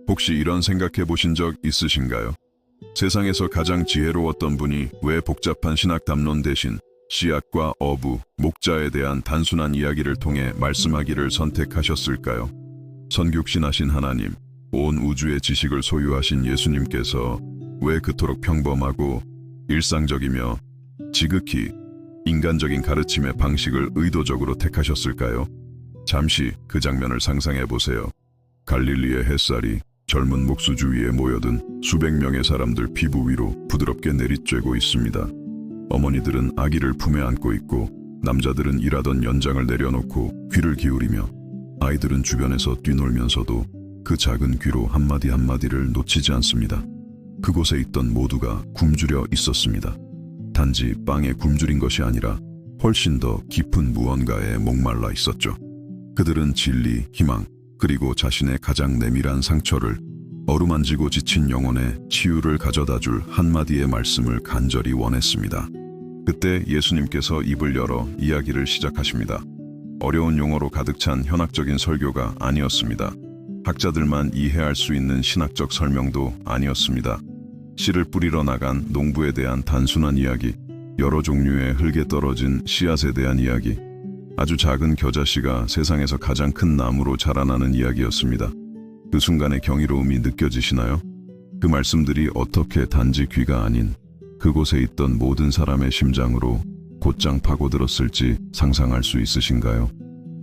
혹시 이런 생각해 보신 적 있으신가요? 세상에서 가장 지혜로웠던 분이 왜 복잡한 신학 담론 대신 씨앗과 어부, 목자에 대한 단순한 이야기를 통해 말씀하기를 선택하셨을까요? 선육신하신 하나님, 온 우주의 지식을 소유하신 예수님께서 왜 그토록 평범하고 일상적이며 지극히 인간적인 가르침의 방식을 의도적으로 택하셨을까요? 잠시 그 장면을 상상해 보세요. 갈릴리의 햇살이 젊은 목수 주위에 모여든 수백 명의 사람들 피부 위로 부드럽게 내리쬐고 있습니다. 어머니들은 아기를 품에 안고 있고 남자들은 일하던 연장을 내려놓고 귀를 기울이며 아이들은 주변에서 뛰놀면서도 그 작은 귀로 한마디 한마디를 놓치지 않습니다. 그곳에 있던 모두가 굶주려 있었습니다. 단지 빵에 굶주린 것이 아니라 훨씬 더 깊은 무언가에 목말라 있었죠. 그들은 진리, 희망, 그리고 자신의 가장 내밀한 상처를 어루만지고 지친 영혼의 치유를 가져다줄 한마디의 말씀을 간절히 원했습니다. 그때 예수님께서 입을 열어 이야기를 시작하십니다. 어려운 용어로 가득 찬 현학적인 설교가 아니었습니다. 학자들만 이해할 수 있는 신학적 설명도 아니었습니다. 씨를 뿌리러 나간 농부에 대한 단순한 이야기, 여러 종류의 흙에 떨어진 씨앗에 대한 이야기, 아주 작은 겨자씨가 세상에서 가장 큰 나무로 자라나는 이야기였습니다. 그 순간의 경이로움이 느껴지시나요? 그 말씀들이 어떻게 단지 귀가 아닌 그곳에 있던 모든 사람의 심장으로 곧장 파고들었을지 상상할 수 있으신가요?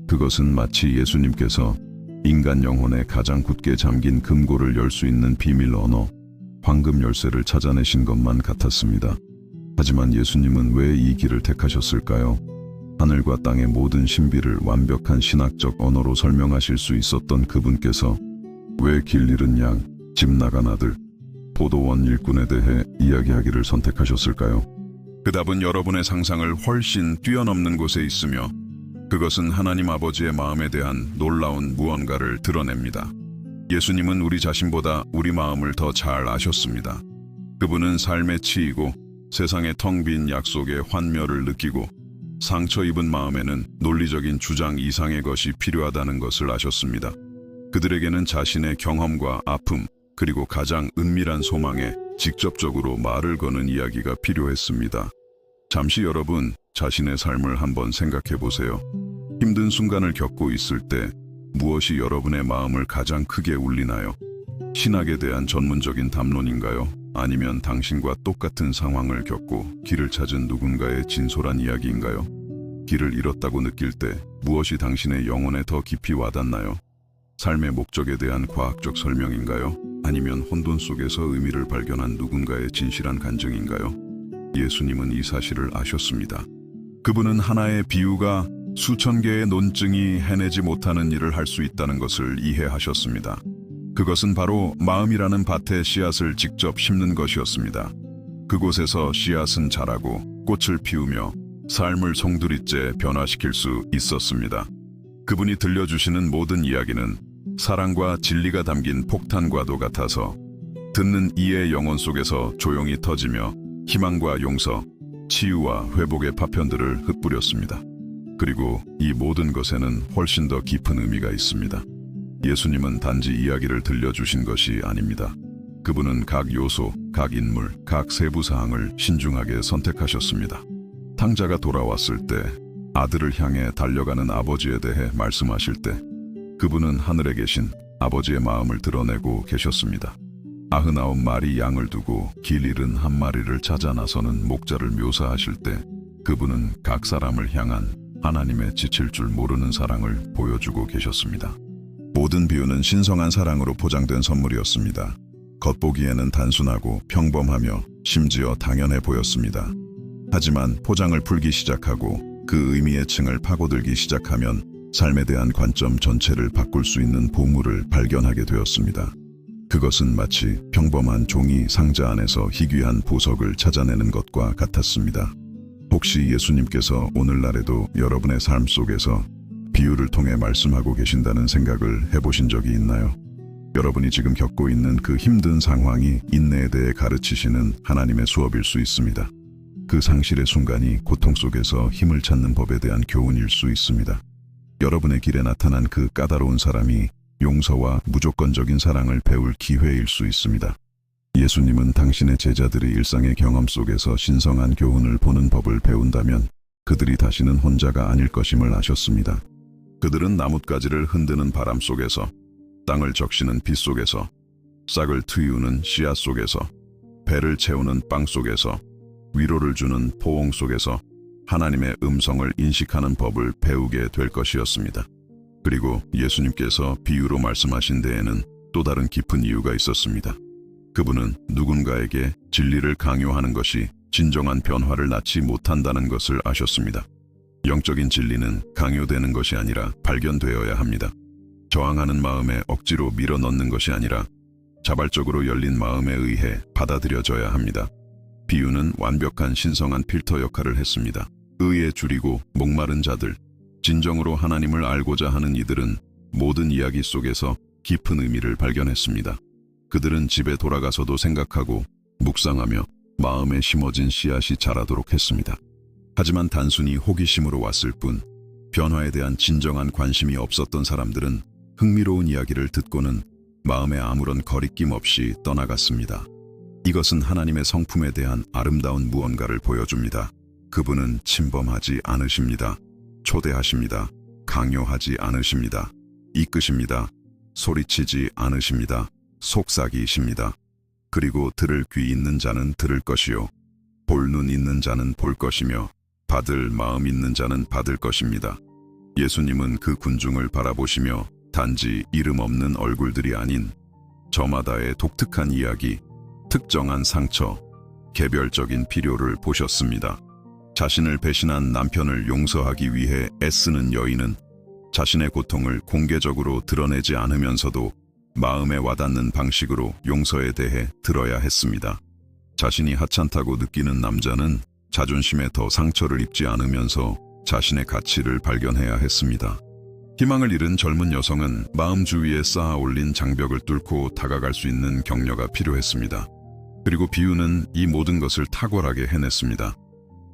그것은 마치 예수님께서 인간 영혼에 가장 굳게 잠긴 금고를 열 수 있는 비밀 언어, 황금 열쇠를 찾아내신 것만 같았습니다. 하지만 예수님은 왜 이 길을 택하셨을까요? 하늘과 땅의 모든 신비를 완벽한 신학적 언어로 설명하실 수 있었던 그분께서 왜 길 잃은 양, 집 나간 아들, 포도원 일꾼에 대해 이야기하기를 선택하셨을까요? 그 답은 여러분의 상상을 훨씬 뛰어넘는 곳에 있으며 그것은 하나님 아버지의 마음에 대한 놀라운 무언가를 드러냅니다. 예수님은 우리 자신보다 우리 마음을 더 잘 아셨습니다. 그분은 삶에 치이고 세상의 텅 빈 약속의 환멸을 느끼고 상처 입은 마음에는 논리적인 주장 이상의 것이 필요하다는 것을 아셨습니다. 그들에게는 자신의 경험과 아픔, 그리고 가장 은밀한 소망에 직접적으로 말을 거는 이야기가 필요했습니다. 잠시 여러분, 자신의 삶을 한번 생각해 보세요. 힘든 순간을 겪고 있을 때 무엇이 여러분의 마음을 가장 크게 울리나요? 신학에 대한 전문적인 담론인가요? 아니면 당신과 똑같은 상황을 겪고 길을 찾은 누군가의 진솔한 이야기인가요? 길을 잃었다고 느낄 때 무엇이 당신의 영혼에 더 깊이 와닿나요? 삶의 목적에 대한 과학적 설명인가요? 아니면 혼돈 속에서 의미를 발견한 누군가의 진실한 간증인가요? 예수님은 이 사실을 아셨습니다. 그분은 하나의 비유가 수천 개의 논증이 해내지 못하는 일을 할 수 있다는 것을 이해하셨습니다. 그것은 바로 마음이라는 밭에 씨앗을 직접 심는 것이었습니다. 그곳에서 씨앗은 자라고 꽃을 피우며 삶을 송두리째 변화시킬 수 있었습니다. 그분이 들려주시는 모든 이야기는 사랑과 진리가 담긴 폭탄과도 같아서 듣는 이의 영혼 속에서 조용히 터지며 희망과 용서, 치유와 회복의 파편들을 흩뿌렸습니다. 그리고 이 모든 것에는 훨씬 더 깊은 의미가 있습니다. 예수님은 단지 이야기를 들려주신 것이 아닙니다. 그분은 각 요소, 각 인물, 각 세부 사항을 신중하게 선택하셨습니다. 탕자가 돌아왔을 때, 아들을 향해 달려가는 아버지에 대해 말씀하실 때, 그분은 하늘에 계신 아버지의 마음을 드러내고 계셨습니다. 99마리 양을 두고 길 잃은 한 마리를 찾아 나서는 목자를 묘사하실 때, 그분은 각 사람을 향한 하나님의 지칠 줄 모르는 사랑을 보여주고 계셨습니다. 모든 비유는 신성한 사랑으로 포장된 선물이었습니다. 겉보기에는 단순하고 평범하며 심지어 당연해 보였습니다. 하지만 포장을 풀기 시작하고 그 의미의 층을 파고들기 시작하면 삶에 대한 관점 전체를 바꿀 수 있는 보물을 발견하게 되었습니다. 그것은 마치 평범한 종이 상자 안에서 희귀한 보석을 찾아내는 것과 같았습니다. 혹시 예수님께서 오늘날에도 여러분의 삶 속에서 비유를 통해 말씀하고 계신다는 생각을 해보신 적이 있나요? 여러분이 지금 겪고 있는 그 힘든 상황이 인내에 대해 가르치시는 하나님의 수업일 수 있습니다. 그 상실의 순간이 고통 속에서 힘을 찾는 법에 대한 교훈일 수 있습니다. 여러분의 길에 나타난 그 까다로운 사람이 용서와 무조건적인 사랑을 배울 기회일 수 있습니다. 예수님은 당신의 제자들이 일상의 경험 속에서 신성한 교훈을 보는 법을 배운다면 그들이 다시는 혼자가 아닐 것임을 아셨습니다. 그들은 나뭇가지를 흔드는 바람 속에서, 땅을 적시는 빛 속에서, 싹을 트이우는 씨앗 속에서, 배를 채우는 빵 속에서, 위로를 주는 포옹 속에서 하나님의 음성을 인식하는 법을 배우게 될 것이었습니다. 그리고 예수님께서 비유로 말씀하신 데에는 또 다른 깊은 이유가 있었습니다. 그분은 누군가에게 진리를 강요하는 것이 진정한 변화를 낳지 못한다는 것을 아셨습니다. 영적인 진리는 강요되는 것이 아니라 발견되어야 합니다. 저항하는 마음에 억지로 밀어넣는 것이 아니라 자발적으로 열린 마음에 의해 받아들여져야 합니다. 비유는 완벽한 신성한 필터 역할을 했습니다. 의에 줄이고 목마른 자들, 진정으로 하나님을 알고자 하는 이들은 모든 이야기 속에서 깊은 의미를 발견했습니다. 그들은 집에 돌아가서도 생각하고 묵상하며 마음에 심어진 씨앗이 자라도록 했습니다. 하지만 단순히 호기심으로 왔을 뿐 변화에 대한 진정한 관심이 없었던 사람들은 흥미로운 이야기를 듣고는 마음에 아무런 거리낌 없이 떠나갔습니다. 이것은 하나님의 성품에 대한 아름다운 무언가를 보여줍니다. 그분은 침범하지 않으십니다. 초대하십니다. 강요하지 않으십니다. 이끄십니다. 소리치지 않으십니다. 속삭이십니다. 그리고 들을 귀 있는 자는 들을 것이요 볼 눈 있는 자는 볼 것이며 받을 마음 있는 자는 받을 것입니다. 예수님은 그 군중을 바라보시며 단지 이름 없는 얼굴들이 아닌 저마다의 독특한 이야기, 특정한 상처, 개별적인 필요를 보셨습니다. 자신을 배신한 남편을 용서하기 위해 애쓰는 여인은 자신의 고통을 공개적으로 드러내지 않으면서도 마음에 와닿는 방식으로 용서에 대해 들어야 했습니다. 자신이 하찮다고 느끼는 남자는 자존심에 더 상처를 입지 않으면서 자신의 가치를 발견해야 했습니다. 희망을 잃은 젊은 여성은 마음 주위에 쌓아 올린 장벽을 뚫고 다가갈 수 있는 격려가 필요했습니다. 그리고 비유는 이 모든 것을 탁월하게 해냈습니다.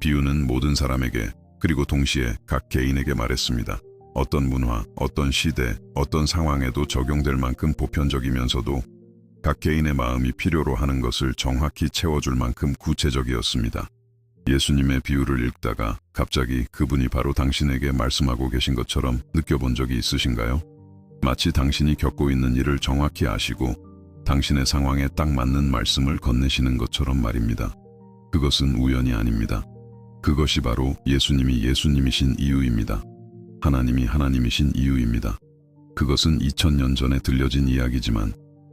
비유는 모든 사람에게 그리고 동시에 각 개인에게 말했습니다. 어떤 문화, 어떤 시대, 어떤 상황에도 적용될 만큼 보편적이면서도 각 개인의 마음이 필요로 하는 것을 정확히 채워줄 만큼 구체적이었습니다. 예수님의 비유를 읽다가 갑자기 그분이 바로 당신에게 말씀하고 계신 것처럼 느껴본 적이 있으신가요? 마치 당신이 겪고 있는 일을 정확히 아시고 당신의 상황에 딱 맞는 말씀을 건네시는 것처럼 말입니다. 그것은 우연이 아닙니다. 그것이 바로 예수님이 예수님이신 이유입니다. 하나님이 하나님이신 이유입니다. 그것은 2000년 전에 들려진 이야기지만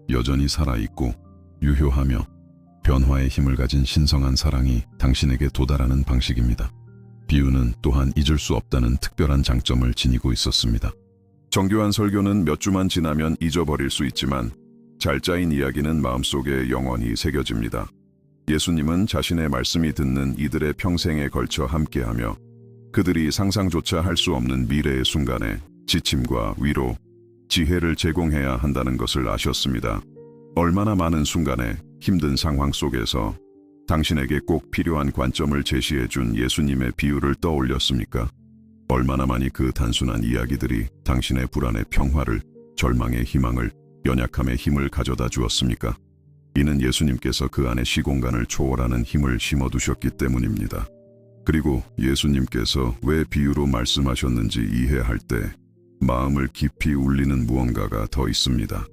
여전히 살아있고 유효하며 변화의 힘을 가진 신성한 사랑이 당신에게 도달하는 방식입니다. 비유는 또한 잊을 수 없다는 특별한 장점을 지니고 있었습니다. 정교한 설교는 몇 주만 지나면 잊어버릴 수 있지만 잘 짜인 이야기는 마음속에 영원히 새겨집니다. 예수님은 자신의 말씀이 듣는 이들의 평생에 걸쳐 함께하며 그들이 상상조차 할 수 없는 미래의 순간에 지침과 위로, 지혜를 제공해야 한다는 것을 아셨습니다. 얼마나 많은 순간에 힘든 상황 속에서 당신에게 꼭 필요한 관점을 제시해준 예수님의 비유를 떠올렸습니까? 얼마나 많이 그 단순한 이야기들이 당신의 불안의 평화를, 절망의 희망을, 연약함의 힘을 가져다 주었습니까? 이는 예수님께서 그 안에 시공간을 초월하는 힘을 심어두셨기 때문입니다. 그리고 예수님께서 왜 비유로 말씀하셨는지 이해할 때 마음을 깊이 울리는 무언가가 더 있습니다.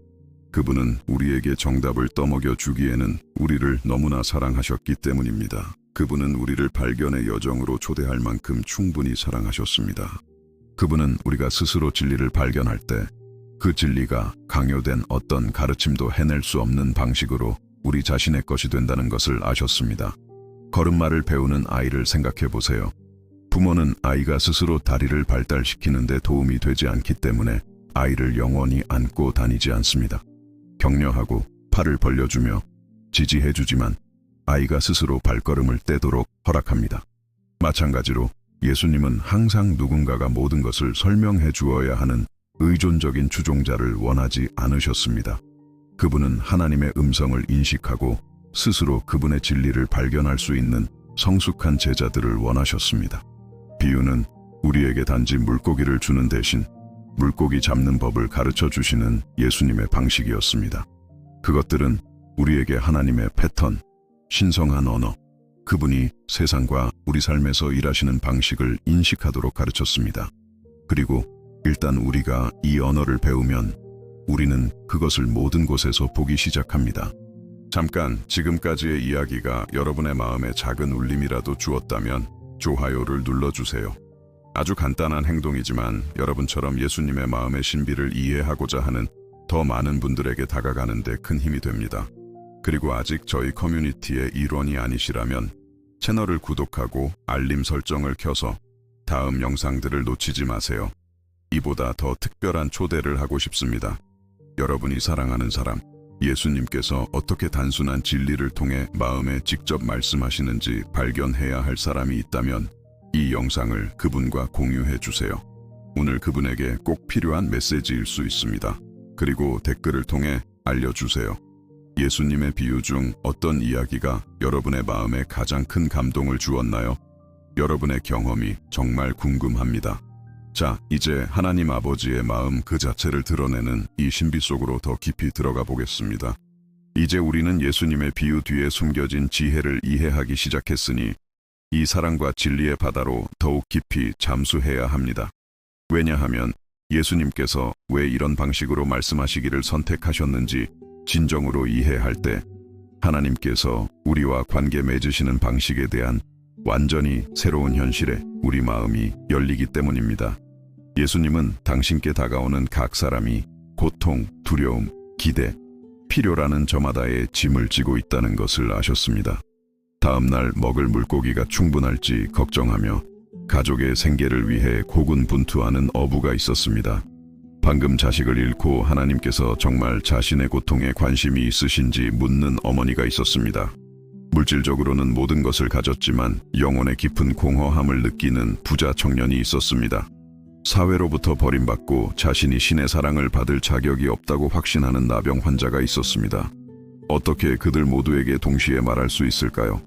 그분은 우리에게 정답을 떠먹여 주기에는 우리를 너무나 사랑하셨기 때문입니다. 그분은 우리를 발견의 여정으로 초대할 만큼 충분히 사랑하셨습니다. 그분은 우리가 스스로 진리를 발견할 때 그 진리가 강요된 어떤 가르침도 해낼 수 없는 방식으로 우리 자신의 것이 된다는 것을 아셨습니다. 걸음마를 배우는 아이를 생각해 보세요. 부모는 아이가 스스로 다리를 발달시키는 데 도움이 되지 않기 때문에 아이를 영원히 안고 다니지 않습니다. 격려하고 팔을 벌려주며 지지해주지만 아이가 스스로 발걸음을 떼도록 허락합니다. 마찬가지로 예수님은 항상 누군가가 모든 것을 설명해 주어야 하는 의존적인 주종자를 원하지 않으셨습니다. 그분은 하나님의 음성을 인식하고 스스로 그분의 진리를 발견할 수 있는 성숙한 제자들을 원하셨습니다. 비유는 우리에게 단지 물고기를 주는 대신 물고기 잡는 법을 가르쳐 주시는 예수님의 방식이었습니다. 그것들은 우리에게 하나님의 패턴, 신성한 언어, 그분이 세상과 우리 삶에서 일하시는 방식을 인식하도록 가르쳤습니다. 그리고 일단 우리가 이 언어를 배우면 우리는 그것을 모든 곳에서 보기 시작합니다. 잠깐 지금까지의 이야기가 여러분의 마음에 작은 울림이라도 주었다면 좋아요를 눌러주세요. 아주 간단한 행동이지만 여러분처럼 예수님의 마음의 신비를 이해하고자 하는 더 많은 분들에게 다가가는 데 큰 힘이 됩니다. 그리고 아직 저희 커뮤니티의 일원이 아니시라면 채널을 구독하고 알림 설정을 켜서 다음 영상들을 놓치지 마세요. 이보다 더 특별한 초대를 하고 싶습니다. 여러분이 사랑하는 사람, 예수님께서 어떻게 단순한 진리를 통해 마음에 직접 말씀하시는지 발견해야 할 사람이 있다면 이 영상을 그분과 공유해 주세요. 오늘 그분에게 꼭 필요한 메시지일 수 있습니다. 그리고 댓글을 통해 알려주세요. 예수님의 비유 중 어떤 이야기가 여러분의 마음에 가장 큰 감동을 주었나요? 여러분의 경험이 정말 궁금합니다. 자, 이제 하나님 아버지의 마음 그 자체를 드러내는 이 신비 속으로 더 깊이 들어가 보겠습니다. 이제 우리는 예수님의 비유 뒤에 숨겨진 지혜를 이해하기 시작했으니 이 사랑과 진리의 바다로 더욱 깊이 잠수해야 합니다. 왜냐하면 예수님께서 왜 이런 방식으로 말씀하시기를 선택하셨는지 진정으로 이해할 때 하나님께서 우리와 관계 맺으시는 방식에 대한 완전히 새로운 현실에 우리 마음이 열리기 때문입니다. 예수님은 당신께 다가오는 각 사람이 고통, 두려움, 기대, 필요라는 저마다의 짐을 지고 있다는 것을 아셨습니다. 다음 날 먹을 물고기가 충분할지 걱정하며 가족의 생계를 위해 고군분투하는 어부가 있었습니다. 방금 자식을 잃고 하나님께서 정말 자신의 고통에 관심이 있으신지 묻는 어머니가 있었습니다. 물질적으로는 모든 것을 가졌지만 영혼의 깊은 공허함을 느끼는 부자 청년이 있었습니다. 사회로부터 버림받고 자신이 신의 사랑을 받을 자격이 없다고 확신하는 나병 환자가 있었습니다. 어떻게 그들 모두에게 동시에 말할 수 있을까요?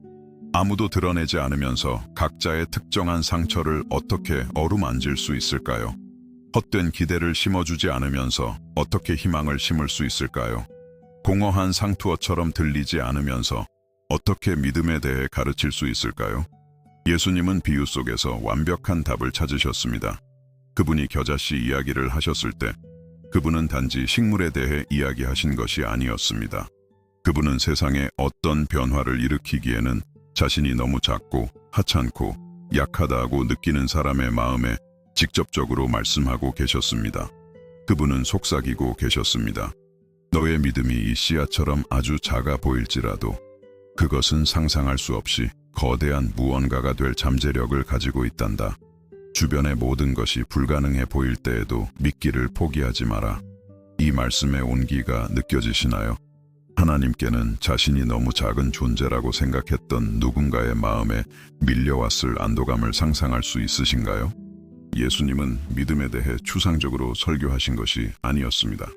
아무도 드러내지 않으면서 각자의 특정한 상처를 어떻게 어루만질 수 있을까요? 헛된 기대를 심어주지 않으면서 어떻게 희망을 심을 수 있을까요? 공허한 상투어처럼 들리지 않으면서 어떻게 믿음에 대해 가르칠 수 있을까요? 예수님은 비유 속에서 완벽한 답을 찾으셨습니다. 그분이 겨자씨 이야기를 하셨을 때 그분은 단지 식물에 대해 이야기하신 것이 아니었습니다. 그분은 세상에 어떤 변화를 일으키기에는 자신이 너무 작고 하찮고 약하다고 느끼는 사람의 마음에 직접적으로 말씀하고 계셨습니다. 그분은 속삭이고 계셨습니다. 너의 믿음이 이 씨앗처럼 아주 작아 보일지라도 그것은 상상할 수 없이 거대한 무언가가 될 잠재력을 가지고 있단다. 주변의 모든 것이 불가능해 보일 때에도 믿기를 포기하지 마라. 이 말씀의 온기가 느껴지시나요? 하나님께는 자신이 너무 작은 존재라고 생각했던 누군가의 마음에 밀려왔을 안도감을 상상할 수 있으신가요? 예수님은 믿음에 대해 추상적으로 설교하신 것이 아니었습니다.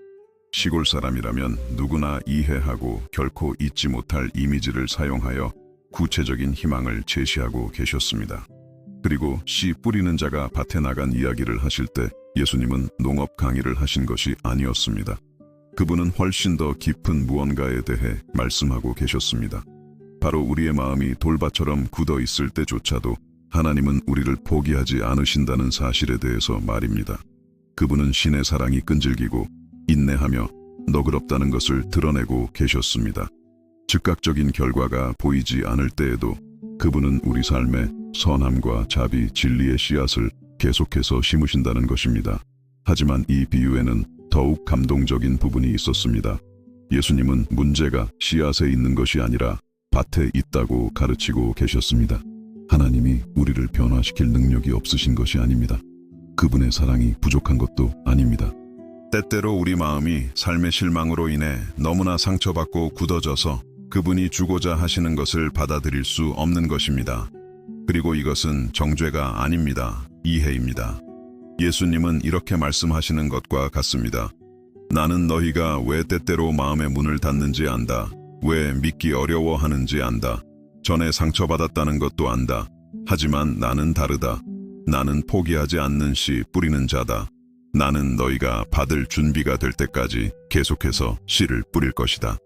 시골 사람이라면 누구나 이해하고 결코 잊지 못할 이미지를 사용하여 구체적인 희망을 제시하고 계셨습니다. 그리고 씨 뿌리는 자가 밭에 나간 이야기를 하실 때 예수님은 농업 강의를 하신 것이 아니었습니다. 그분은 훨씬 더 깊은 무언가에 대해 말씀하고 계셨습니다. 바로 우리의 마음이 돌밭처럼 굳어 있을 때조차도 하나님은 우리를 포기하지 않으신다는 사실에 대해서 말입니다. 그분은 신의 사랑이 끈질기고 인내하며 너그럽다는 것을 드러내고 계셨습니다. 즉각적인 결과가 보이지 않을 때에도 그분은 우리 삶에 선함과 자비, 진리의 씨앗을 계속해서 심으신다는 것입니다. 하지만 이 비유에는 더욱 감동적인 부분이 있었습니다. 예수님은 문제가 씨앗에 있는 것이 아니라 밭에 있다고 가르치고 계셨습니다. 하나님이 우리를 변화시킬 능력이 없으신 것이 아닙니다. 그분의 사랑이 부족한 것도 아닙니다. 때때로 우리 마음이 삶의 실망으로 인해 너무나 상처받고 굳어져서 그분이 주고자 하시는 것을 받아들일 수 없는 것입니다. 그리고 이것은 정죄가 아닙니다. 이해입니다. 예수님은 이렇게 말씀하시는 것과 같습니다. 나는 너희가 왜 때때로 마음의 문을 닫는지 안다. 왜 믿기 어려워하는지 안다. 전에 상처받았다는 것도 안다. 하지만 나는 다르다. 나는 포기하지 않는 씨 뿌리는 자다. 나는 너희가 받을 준비가 될 때까지 계속해서 씨를 뿌릴 것이다.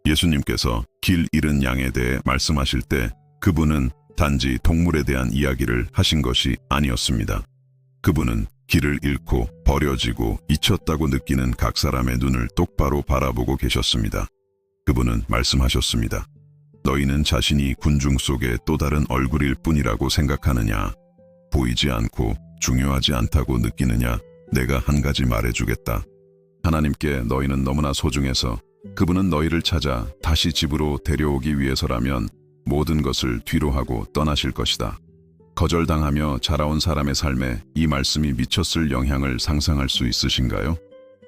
예수님께서 길 잃은 양에 대해 말씀하실 때 그분은 단지 동물에 대한 이야기를 하신 것이 아니었습니다. 그분은 길을 잃고 버려지고 잊혔다고 느끼는 각 사람의 눈을 똑바로 바라보고 계셨습니다. 그분은 말씀하셨습니다. 너희는 자신이 군중 속의 또 다른 얼굴일 뿐이라고 생각하느냐? 보이지 않고 중요하지 않다고 느끼느냐? 내가 한 가지 말해주겠다. 하나님께 너희는 너무나 소중해서 그분은 너희를 찾아 다시 집으로 데려오기 위해서라면 모든 것을 뒤로 하고 떠나실 것이다. 거절당하며 자라온 사람의 삶에 이 말씀이 미쳤을 영향을 상상할 수 있으신가요?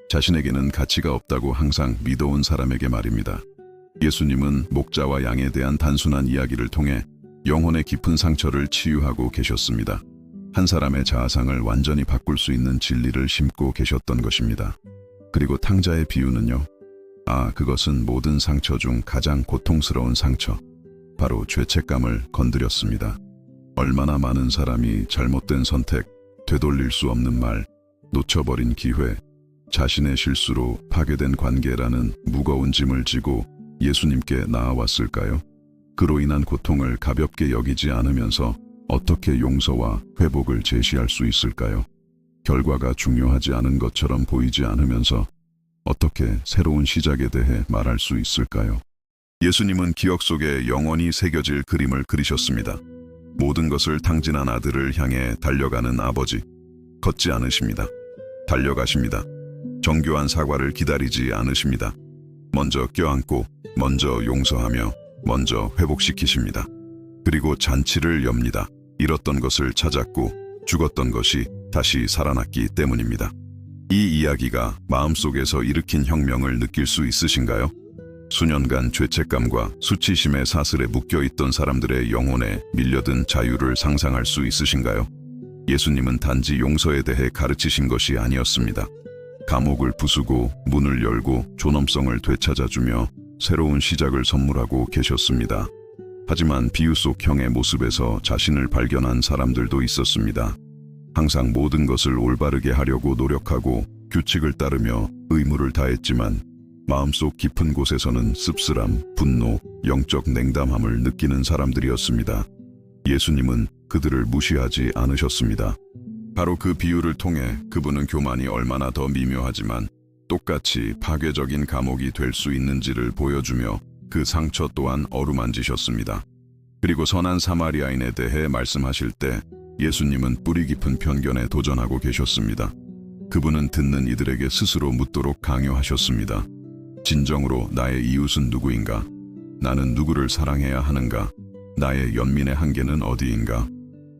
자신에게는 가치가 없다고 항상 믿어온 사람에게 말입니다. 예수님은 목자와 양에 대한 단순한 이야기를 통해 영혼의 깊은 상처를 치유하고 계셨습니다. 한 사람의 자아상을 완전히 바꿀 수 있는 진리를 심고 계셨던 것입니다. 그리고 탕자의 비유는요. 그것은 모든 상처 중 가장 고통스러운 상처, 바로 죄책감을 건드렸습니다. 얼마나 많은 사람이 잘못된 선택, 되돌릴 수 없는 말, 놓쳐버린 기회, 자신의 실수로 파괴된 관계라는 무거운 짐을 지고 예수님께 나아왔을까요? 그로 인한 고통을 가볍게 여기지 않으면서 어떻게 용서와 회복을 제시할 수 있을까요? 결과가 중요하지 않은 것처럼 보이지 않으면서 어떻게 새로운 시작에 대해 말할 수 있을까요? 예수님은 기억 속에 영원히 새겨질 그림을 그리셨습니다. 모든 것을 탕진한 아들을 향해 달려가는 아버지, 걷지 않으십니다. 달려가십니다. 정교한 사과를 기다리지 않으십니다. 먼저 껴안고, 먼저 용서하며, 먼저 회복시키십니다. 그리고 잔치를 엽니다. 잃었던 것을 찾았고 죽었던 것이 다시 살아났기 때문입니다. 이 이야기가 마음속에서 일으킨 혁명을 느낄 수 있으신가요? 수년간 죄책감과 수치심의 사슬에 묶여있던 사람들의 영혼에 밀려든 자유를 상상할 수 있으신가요? 예수님은 단지 용서에 대해 가르치신 것이 아니었습니다. 감옥을 부수고 문을 열고 존엄성을 되찾아주며 새로운 시작을 선물하고 계셨습니다. 하지만 비유 속 형의 모습에서 자신을 발견한 사람들도 있었습니다. 항상 모든 것을 올바르게 하려고 노력하고 규칙을 따르며 의무를 다했지만 마음속 깊은 곳에서는 씁쓸함, 분노, 영적 냉담함을 느끼는 사람들이었습니다. 예수님은 그들을 무시하지 않으셨습니다. 바로 그 비유를 통해 그분은 교만이 얼마나 더 미묘하지만 똑같이 파괴적인 감옥이 될 수 있는지를 보여주며 그 상처 또한 어루만지셨습니다. 그리고 선한 사마리아인에 대해 말씀하실 때 예수님은 뿌리 깊은 편견에 도전하고 계셨습니다. 그분은 듣는 이들에게 스스로 묻도록 강요하셨습니다. 진정으로 나의 이웃은 누구인가? 나는 누구를 사랑해야 하는가? 나의 연민의 한계는 어디인가?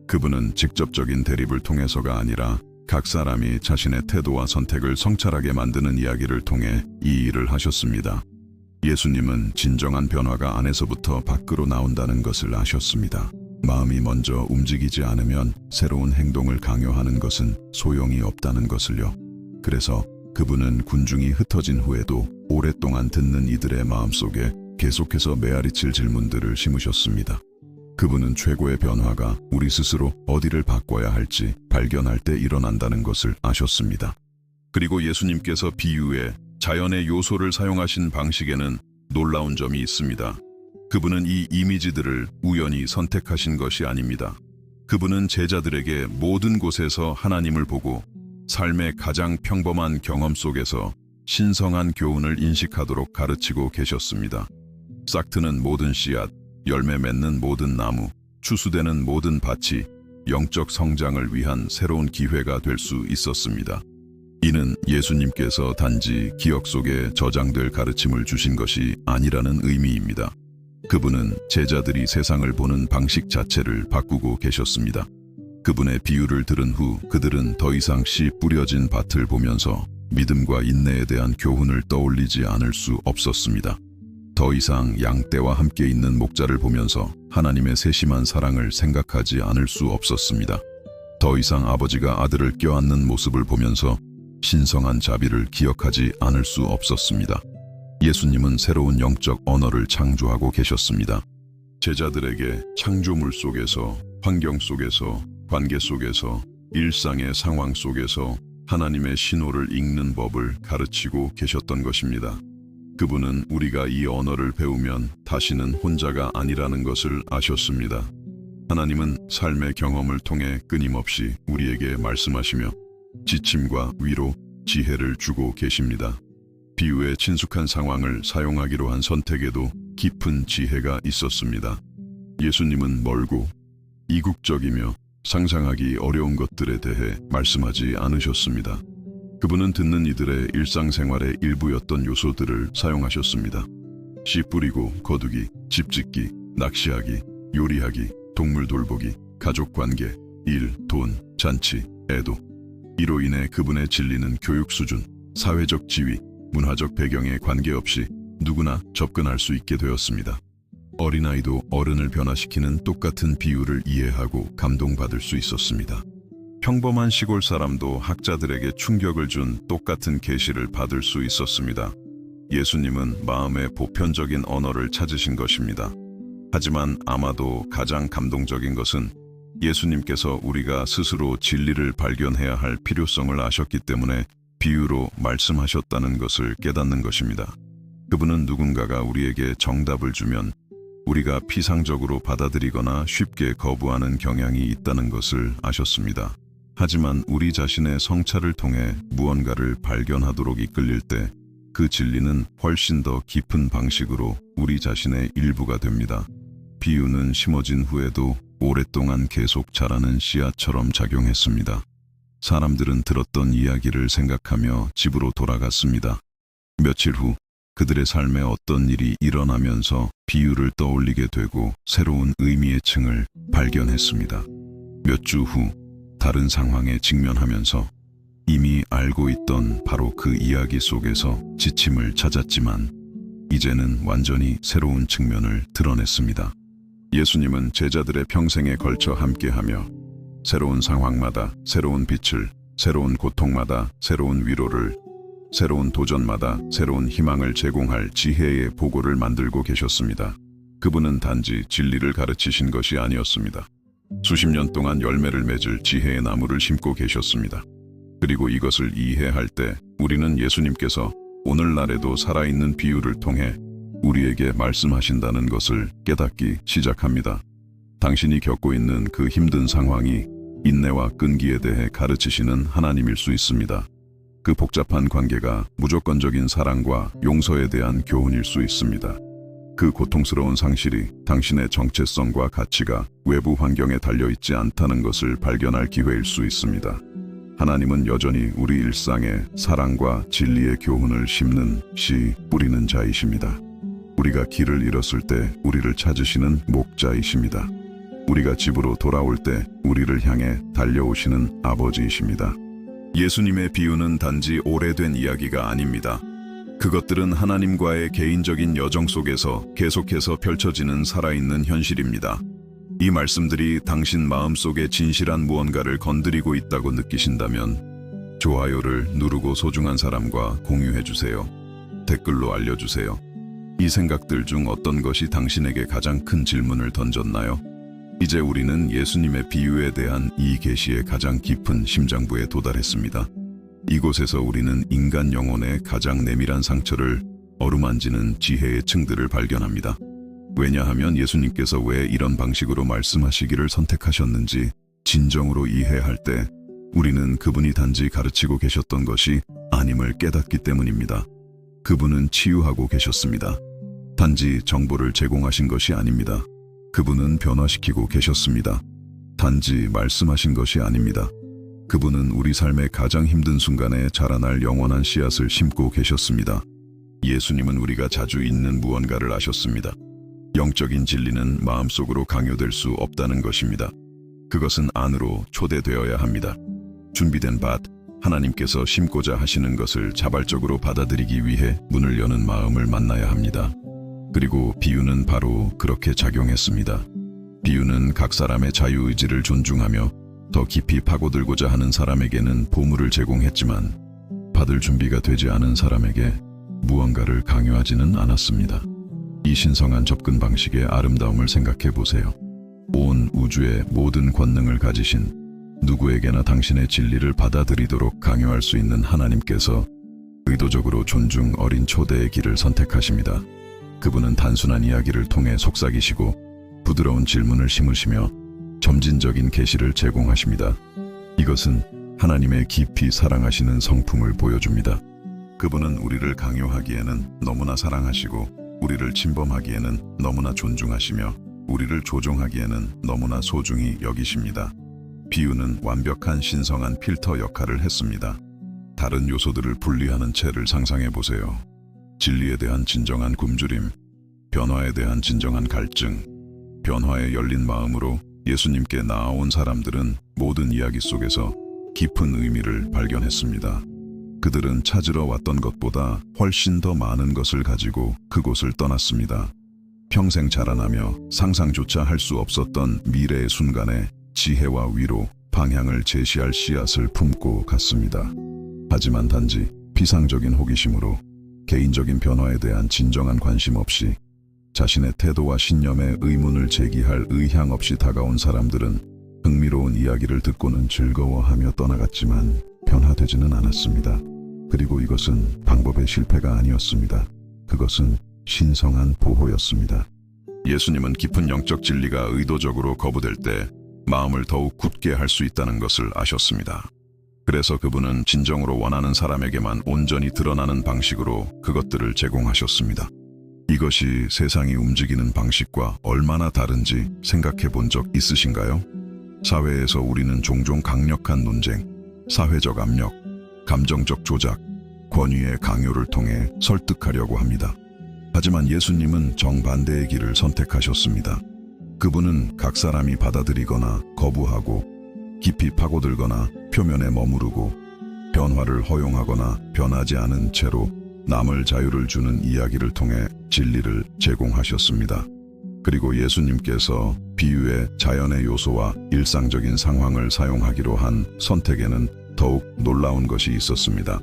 그분은 직접적인 대립을 통해서가 아니라 각 사람이 자신의 태도와 선택을 성찰하게 만드는 이야기를 통해 이 일을 하셨습니다. 예수님은 진정한 변화가 안에서부터 밖으로 나온다는 것을 아셨습니다. 마음이 먼저 움직이지 않으면 새로운 행동을 강요하는 것은 소용이 없다는 것을요. 그래서 그분은 군중이 흩어진 후에도 오랫동안 듣는 이들의 마음속에 계속해서 메아리칠 질문들을 심으셨습니다. 그분은 최고의 변화가 우리 스스로 어디를 바꿔야 할지 발견할 때 일어난다는 것을 아셨습니다. 그리고 예수님께서 비유에 자연의 요소를 사용하신 방식에는 놀라운 점이 있습니다. 그분은 이 이미지들을 우연히 선택하신 것이 아닙니다. 그분은 제자들에게 모든 곳에서 하나님을 보고 삶의 가장 평범한 경험 속에서 신성한 교훈을 인식하도록 가르치고 계셨습니다. 싹트는 모든 씨앗, 열매 맺는 모든 나무, 추수되는 모든 밭이 영적 성장을 위한 새로운 기회가 될 수 있었습니다. 이는 예수님께서 단지 기억 속에 저장될 가르침을 주신 것이 아니라는 의미입니다. 그분은 제자들이 세상을 보는 방식 자체를 바꾸고 계셨습니다. 그분의 비유를 들은 후 그들은 더 이상 씨 뿌려진 밭을 보면서 믿음과 인내에 대한 교훈을 떠올리지 않을 수 없었습니다. 더 이상 양떼와 함께 있는 목자를 보면서 하나님의 세심한 사랑을 생각하지 않을 수 없었습니다. 더 이상 아버지가 아들을 껴안는 모습을 보면서 신성한 자비를 기억하지 않을 수 없었습니다. 예수님은 새로운 영적 언어를 창조하고 계셨습니다. 제자들에게 창조물 속에서, 환경 속에서, 관계 속에서, 일상의 상황 속에서 하나님의 신호를 읽는 법을 가르치고 계셨던 것입니다. 그분은 우리가 이 언어를 배우면 다시는 혼자가 아니라는 것을 아셨습니다. 하나님은 삶의 경험을 통해 끊임없이 우리에게 말씀하시며 지침과 위로, 지혜를 주고 계십니다. 비유의 친숙한 상황을 사용하기로 한 선택에도 깊은 지혜가 있었습니다. 예수님은 멀고 이국적이며 상상하기 어려운 것들에 대해 말씀하지 않으셨습니다. 그분은 듣는 이들의 일상생활의 일부였던 요소들을 사용하셨습니다. 씨 뿌리고 거두기, 집 짓기, 낚시하기, 요리하기, 동물 돌보기, 가족 관계, 일, 돈, 잔치, 애도. 이로 인해 그분의 진리는 교육 수준, 사회적 지위, 문화적 배경에 관계없이 누구나 접근할 수 있게 되었습니다. 어린아이도 어른을 변화시키는 똑같은 비유를 이해하고 감동받을 수 있었습니다. 평범한 시골 사람도 학자들에게 충격을 준 똑같은 계시를 받을 수 있었습니다. 예수님은 마음의 보편적인 언어를 찾으신 것입니다. 하지만 아마도 가장 감동적인 것은 예수님께서 우리가 스스로 진리를 발견해야 할 필요성을 아셨기 때문에 비유로 말씀하셨다는 것을 깨닫는 것입니다. 그분은 누군가가 우리에게 정답을 주면 우리가 피상적으로 받아들이거나 쉽게 거부하는 경향이 있다는 것을 아셨습니다. 하지만 우리 자신의 성찰을 통해 무언가를 발견하도록 이끌릴 때 그 진리는 훨씬 더 깊은 방식으로 우리 자신의 일부가 됩니다. 비유는 심어진 후에도 오랫동안 계속 자라는 씨앗처럼 작용했습니다. 사람들은 들었던 이야기를 생각하며 집으로 돌아갔습니다. 며칠 후 그들의 삶에 어떤 일이 일어나면서 비유를 떠올리게 되고 새로운 의미의 층을 발견했습니다. 몇 주 후 다른 상황에 직면하면서 이미 알고 있던 바로 그 이야기 속에서 지침을 찾았지만 이제는 완전히 새로운 측면을 드러냈습니다. 예수님은 제자들의 평생에 걸쳐 함께하며 새로운 상황마다 새로운 빛을, 새로운 고통마다 새로운 위로를, 새로운 도전마다 새로운 희망을 제공할 지혜의 보고를 만들고 계셨습니다. 그분은 단지 진리를 가르치신 것이 아니었습니다. 수십 년 동안 열매를 맺을 지혜의 나무를 심고 계셨습니다. 그리고 이것을 이해할 때 우리는 예수님께서 오늘날에도 살아있는 비유를 통해 우리에게 말씀하신다는 것을 깨닫기 시작합니다. 당신이 겪고 있는 그 힘든 상황이 인내와 끈기에 대해 가르치시는 하나님일 수 있습니다. 그 복잡한 관계가 무조건적인 사랑과 용서에 대한 교훈일 수 있습니다. 그 고통스러운 상실이 당신의 정체성과 가치가 외부 환경에 달려있지 않다는 것을 발견할 기회일 수 있습니다. 하나님은 여전히 우리 일상에 사랑과 진리의 교훈을 심는 씨 뿌리는 자이십니다. 우리가 길을 잃었을 때 우리를 찾으시는 목자이십니다. 우리가 집으로 돌아올 때 우리를 향해 달려오시는 아버지이십니다. 예수님의 비유는 단지 오래된 이야기가 아닙니다. 그것들은 하나님과의 개인적인 여정 속에서 계속해서 펼쳐지는 살아있는 현실입니다. 이 말씀들이 당신 마음속에 진실한 무언가를 건드리고 있다고 느끼신다면 좋아요를 누르고 소중한 사람과 공유해주세요. 댓글로 알려주세요. 이 생각들 중 어떤 것이 당신에게 가장 큰 질문을 던졌나요? 이제 우리는 예수님의 비유에 대한 이 계시의 가장 깊은 심장부에 도달했습니다. 이곳에서 우리는 인간 영혼의 가장 내밀한 상처를 어루만지는 지혜의 층들을 발견합니다. 왜냐하면 예수님께서 왜 이런 방식으로 말씀하시기를 선택하셨는지 진정으로 이해할 때 우리는 그분이 단지 가르치고 계셨던 것이 아님을 깨닫기 때문입니다. 그분은 치유하고 계셨습니다. 단지 정보를 제공하신 것이 아닙니다. 그분은 변화시키고 계셨습니다. 단지 말씀하신 것이 아닙니다. 그분은 우리 삶의 가장 힘든 순간에 자라날 영원한 씨앗을 심고 계셨습니다. 예수님은 우리가 자주 잊는 무언가를 아셨습니다. 영적인 진리는 마음속으로 강요될 수 없다는 것입니다. 그것은 안으로 초대되어야 합니다. 준비된 밭, 하나님께서 심고자 하시는 것을 자발적으로 받아들이기 위해 문을 여는 마음을 만나야 합니다. 그리고 비유는 바로 그렇게 작용했습니다. 비유는 각 사람의 자유의지를 존중하며 더 깊이 파고들고자 하는 사람에게는 보물을 제공했지만 받을 준비가 되지 않은 사람에게 무언가를 강요하지는 않았습니다. 이 신성한 접근 방식의 아름다움을 생각해 보세요. 온 우주의 모든 권능을 가지신 누구에게나 당신의 진리를 받아들이도록 강요할 수 있는 하나님께서 의도적으로 존중 어린 초대의 길을 선택하십니다. 그분은 단순한 이야기를 통해 속삭이시고 부드러운 질문을 심으시며 점진적인 계시를 제공하십니다. 이것은 하나님의 깊이 사랑하시는 성품을 보여줍니다. 그분은 우리를 강요하기에는 너무나 사랑하시고 우리를 침범하기에는 너무나 존중하시며 우리를 조종하기에는 너무나 소중히 여기십니다. 비유는 완벽한 신성한 필터 역할을 했습니다. 다른 요소들을 분리하는 채를 상상해 보세요. 진리에 대한 진정한 굶주림, 변화에 대한 진정한 갈증, 변화에 열린 마음으로 예수님께 나아온 사람들은 모든 이야기 속에서 깊은 의미를 발견했습니다. 그들은 찾으러 왔던 것보다 훨씬 더 많은 것을 가지고 그곳을 떠났습니다. 평생 자라나며 상상조차 할 수 없었던 미래의 순간에 지혜와 위로, 방향을 제시할 씨앗을 품고 갔습니다. 하지만 단지 피상적인 호기심으로 개인적인 변화에 대한 진정한 관심 없이 자신의 태도와 신념에 의문을 제기할 의향 없이 다가온 사람들은 흥미로운 이야기를 듣고는 즐거워하며 떠나갔지만 변화되지는 않았습니다. 그리고 이것은 방법의 실패가 아니었습니다. 그것은 신성한 보호였습니다. 예수님은 깊은 영적 진리가 의도적으로 거부될 때 마음을 더욱 굳게 할 수 있다는 것을 아셨습니다. 그래서 그분은 진정으로 원하는 사람에게만 온전히 드러나는 방식으로 그것들을 제공하셨습니다. 이것이 세상이 움직이는 방식과 얼마나 다른지 생각해 본 적 있으신가요? 사회에서 우리는 종종 강력한 논쟁, 사회적 압력, 감정적 조작, 권위의 강요를 통해 설득하려고 합니다. 하지만 예수님은 정반대의 길을 선택하셨습니다. 그분은 각 사람이 받아들이거나 거부하고 깊이 파고들거나 표면에 머무르고 변화를 허용하거나 변하지 않은 채로 남을 자유를 주는 이야기를 통해 진리를 제공하셨습니다. 그리고 예수님께서 비유의 자연의 요소와 일상적인 상황을 사용하기로 한 선택에는 더욱 놀라운 것이 있었습니다.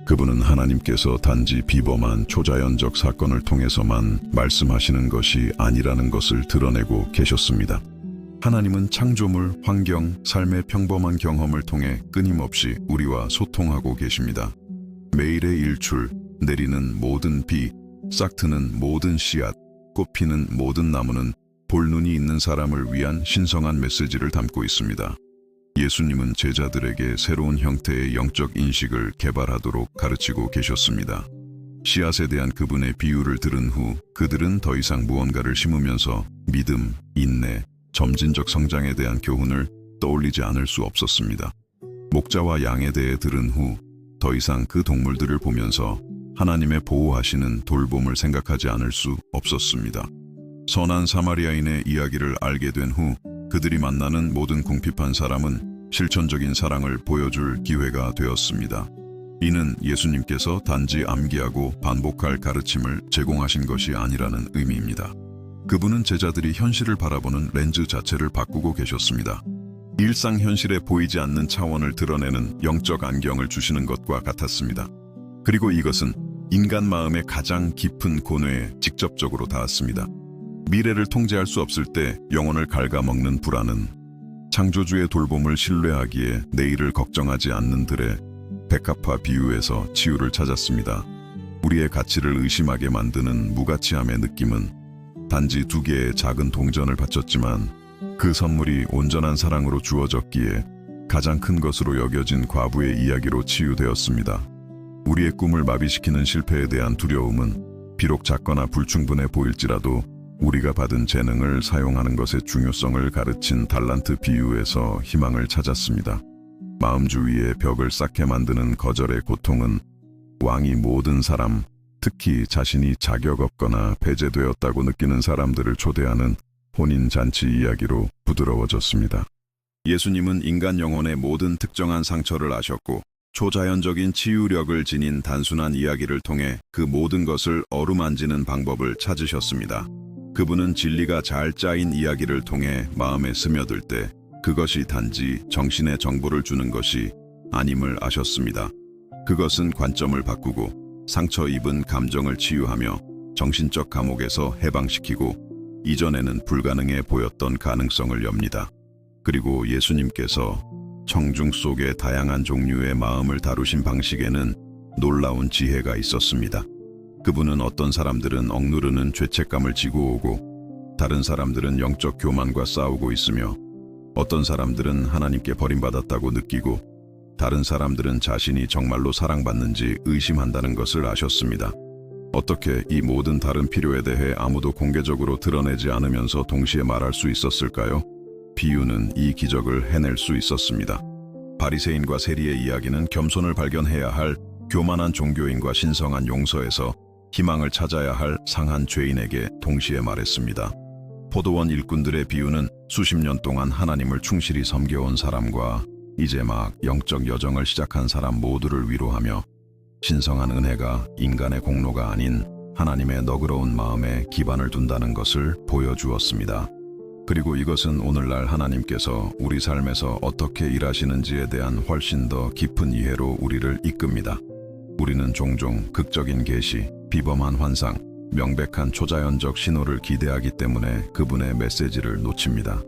그분은 하나님께서 단지 비범한 초자연적 사건을 통해서만 말씀하시는 것이 아니라는 것을 드러내고 계셨습니다. 하나님은 창조물, 환경, 삶의 평범한 경험을 통해 끊임없이 우리와 소통하고 계십니다. 매일의 일출, 내리는 모든 비, 싹트는 모든 씨앗, 꽃피는 모든 나무는 볼 눈이 있는 사람을 위한 신성한 메시지를 담고 있습니다. 예수님은 제자들에게 새로운 형태의 영적 인식을 개발하도록 가르치고 계셨습니다. 씨앗에 대한 그분의 비유를 들은 후 그들은 더 이상 무언가를 심으면서 믿음, 인내, 점진적 성장에 대한 교훈을 떠올리지 않을 수 없었습니다. 목자와 양에 대해 들은 후 더 이상 그 동물들을 보면서 하나님의 보호하시는 돌봄을 생각하지 않을 수 없었습니다. 선한 사마리아인의 이야기를 알게 된 후 그들이 만나는 모든 궁핍한 사람은 실천적인 사랑을 보여줄 기회가 되었습니다. 이는 예수님께서 단지 암기하고 반복할 가르침을 제공하신 것이 아니라는 의미입니다. 그분은 제자들이 현실을 바라보는 렌즈 자체를 바꾸고 계셨습니다. 일상 현실에 보이지 않는 차원을 드러내는 영적 안경을 주시는 것과 같았습니다. 그리고 이것은 인간 마음의 가장 깊은 고뇌에 직접적으로 닿았습니다. 미래를 통제할 수 없을 때 영혼을 갉아먹는 불안은 창조주의 돌봄을 신뢰하기에 내일을 걱정하지 않는 들의 백합화 비유에서 치유를 찾았습니다. 우리의 가치를 의심하게 만드는 무가치함의 느낌은 단지 2개의 작은 동전을 바쳤지만 그 선물이 온전한 사랑으로 주어졌기에 가장 큰 것으로 여겨진 과부의 이야기로 치유되었습니다. 우리의 꿈을 마비시키는 실패에 대한 두려움은 비록 작거나 불충분해 보일지라도 우리가 받은 재능을 사용하는 것의 중요성을 가르친 달란트 비유에서 희망을 찾았습니다. 마음주 위에 벽을 쌓게 만드는 거절의 고통은 왕이 모든 사람, 특히 자신이 자격 없거나 배제되었다고 느끼는 사람들을 초대하는 혼인잔치 이야기로 부드러워졌습니다. 예수님은 인간 영혼의 모든 특정한 상처를 아셨고 초자연적인 치유력을 지닌 단순한 이야기를 통해 그 모든 것을 어루만지는 방법을 찾으셨습니다. 그분은 진리가 잘 짜인 이야기를 통해 마음에 스며들 때 그것이 단지 정신의 정보를 주는 것이 아님을 아셨습니다. 그것은 관점을 바꾸고 상처 입은 감정을 치유하며 정신적 감옥에서 해방시키고 이전에는 불가능해 보였던 가능성을 엽니다. 그리고 예수님께서 청중 속의 다양한 종류의 마음을 다루신 방식에는 놀라운 지혜가 있었습니다. 그분은 어떤 사람들은 억누르는 죄책감을 지고 오고, 다른 사람들은 영적 교만과 싸우고 있으며, 어떤 사람들은 하나님께 버림받았다고 느끼고, 다른 사람들은 자신이 정말로 사랑받는지 의심한다는 것을 아셨습니다. 어떻게 이 모든 다른 필요에 대해 아무도 공개적으로 드러내지 않으면서 동시에 말할 수 있었을까요? 비유는 이 기적을 해낼 수 있었습니다. 바리새인과 세리의 이야기는 겸손을 발견해야 할 교만한 종교인과 신성한 용서에서 희망을 찾아야 할 상한 죄인에게 동시에 말했습니다. 포도원 일꾼들의 비유는 수십 년 동안 하나님을 충실히 섬겨온 사람과 이제 막 영적 여정을 시작한 사람 모두를 위로하며, 신성한 은혜가 인간의 공로가 아닌 하나님의 너그러운 마음에 기반을 둔다는 것을 보여주었습니다. 그리고 이것은 오늘날 하나님께서 우리 삶에서 어떻게 일하시는지에 대한 훨씬 더 깊은 이해로 우리를 이끕니다. 우리는 종종 극적인 계시, 비범한 환상, 명백한 초자연적 신호를 기대하기 때문에 그분의 메시지를 놓칩니다.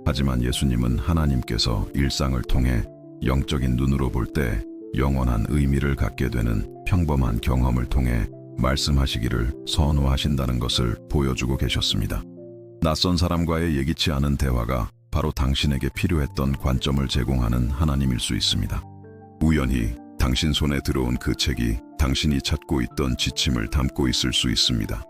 하지만 예수님은 하나님께서 일상을 통해 영적인 눈으로 볼 때 영원한 의미를 갖게 되는 평범한 경험을 통해 말씀하시기를 선호하신다는 것을 보여주고 계셨습니다. 낯선 사람과의 예기치 않은 대화가 바로 당신에게 필요했던 관점을 제공하는 하나님일 수 있습니다. 우연히 당신 손에 들어온 그 책이 당신이 찾고 있던 지침을 담고 있을 수 있습니다.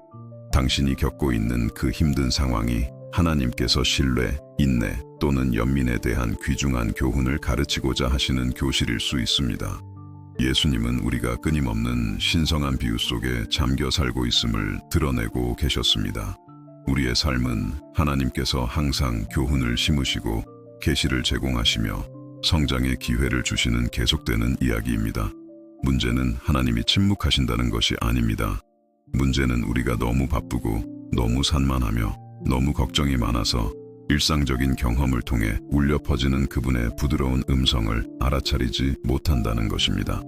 당신이 겪고 있는 그 힘든 상황이 하나님께서 신뢰, 인내 또는 연민에 대한 귀중한 교훈을 가르치고자 하시는 교실일 수 있습니다. 예수님은 우리가 끊임없는 신성한 비유 속에 잠겨 살고 있음을 드러내고 계셨습니다. 우리의 삶은 하나님께서 항상 교훈을 심으시고 계시를 제공하시며 성장의 기회를 주시는 계속되는 이야기입니다. 문제는 하나님이 침묵하신다는 것이 아닙니다. 문제는 우리가 너무 바쁘고 너무 산만하며 너무 걱정이 많아서 일상적인 경험을 통해 울려 퍼지는 그분의 부드러운 음성을 알아차리지 못한다는 것입니다.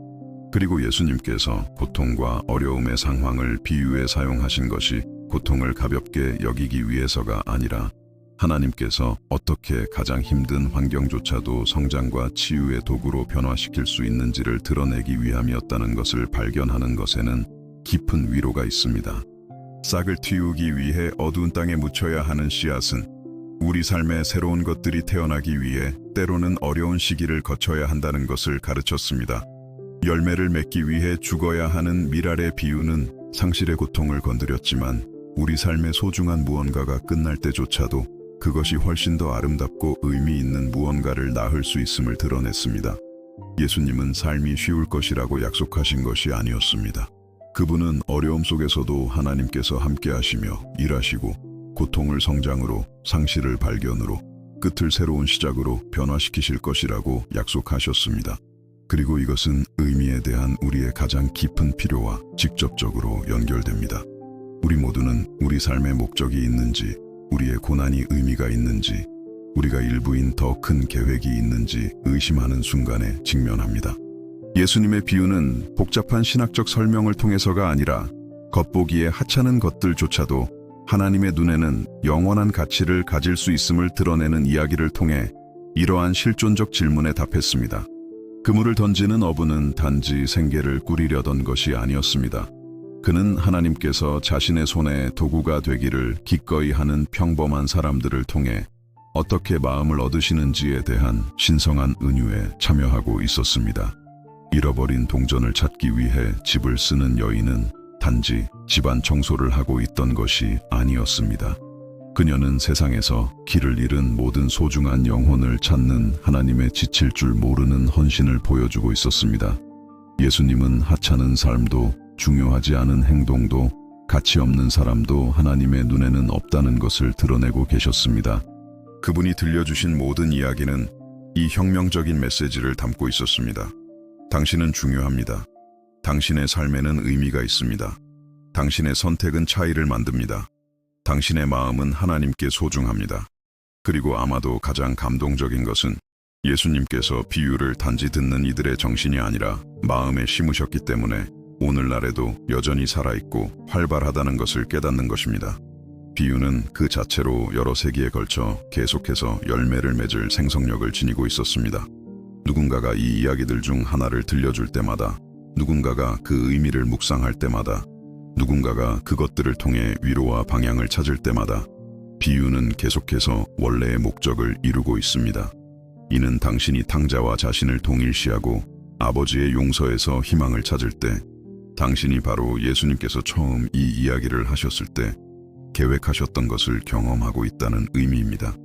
그리고 예수님께서 고통과 어려움의 상황을 비유에 사용하신 것이 고통을 가볍게 여기기 위해서가 아니라 하나님께서 어떻게 가장 힘든 환경조차도 성장과 치유의 도구로 변화시킬 수 있는지를 드러내기 위함이었다는 것을 발견하는 것에는 깊은 위로가 있습니다. 싹을 틔우기 위해 어두운 땅에 묻혀야 하는 씨앗은 우리 삶에 새로운 것들이 태어나기 위해 때로는 어려운 시기를 거쳐야 한다는 것을 가르쳤습니다. 열매를 맺기 위해 죽어야 하는 밀알의 비유는 상실의 고통을 건드렸지만 우리 삶의 소중한 무언가가 끝날 때조차도 그것이 훨씬 더 아름답고 의미 있는 무언가를 낳을 수 있음을 드러냈습니다. 예수님은 삶이 쉬울 것이라고 약속하신 것이 아니었습니다. 그분은 어려움 속에서도 하나님께서 함께 하시며 일하시고 고통을 성장으로, 상실을 발견으로, 끝을 새로운 시작으로 변화시키실 것이라고 약속하셨습니다. 그리고 이것은 의미에 대한 우리의 가장 깊은 필요와 직접적으로 연결됩니다. 우리 모두는 우리 삶의 목적이 있는지, 우리의 고난이 의미가 있는지, 우리가 일부인 더 큰 계획이 있는지 의심하는 순간에 직면합니다. 예수님의 비유는 복잡한 신학적 설명을 통해서가 아니라 겉보기에 하찮은 것들조차도 하나님의 눈에는 영원한 가치를 가질 수 있음을 드러내는 이야기를 통해 이러한 실존적 질문에 답했습니다. 그물을 던지는 어부는 단지 생계를 꾸리려던 것이 아니었습니다. 그는 하나님께서 자신의 손에 도구가 되기를 기꺼이 하는 평범한 사람들을 통해 어떻게 마음을 얻으시는지에 대한 신성한 은유에 참여하고 있었습니다. 잃어버린 동전을 찾기 위해 집을 쓰는 여인은 단지 집안 청소를 하고 있던 것이 아니었습니다. 그녀는 세상에서 길을 잃은 모든 소중한 영혼을 찾는 하나님의 지칠 줄 모르는 헌신을 보여주고 있었습니다. 예수님은 하찮은 삶도 중요하지 않은 행동도 가치 없는 사람도 하나님의 눈에는 없다는 것을 드러내고 계셨습니다. 그분이 들려주신 모든 이야기는 이 혁명적인 메시지를 담고 있었습니다. 당신은 중요합니다. 당신의 삶에는 의미가 있습니다. 당신의 선택은 차이를 만듭니다. 당신의 마음은 하나님께 소중합니다. 그리고 아마도 가장 감동적인 것은 예수님께서 비유를 단지 듣는 이들의 정신이 아니라 마음에 심으셨기 때문에 오늘날에도 여전히 살아있고 활발하다는 것을 깨닫는 것입니다. 비유는 그 자체로 여러 세기에 걸쳐 계속해서 열매를 맺을 생성력을 지니고 있었습니다. 누군가가 이 이야기들 중 하나를 들려줄 때마다, 누군가가 그 의미를 묵상할 때마다, 누군가가 그것들을 통해 위로와 방향을 찾을 때마다 비유는 계속해서 원래의 목적을 이루고 있습니다. 이는 당신이 탕자와 자신을 동일시하고 아버지의 용서에서 희망을 찾을 때, 당신이 바로 예수님께서 처음 이 이야기를 하셨을 때 계획하셨던 것을 경험하고 있다는 의미입니다.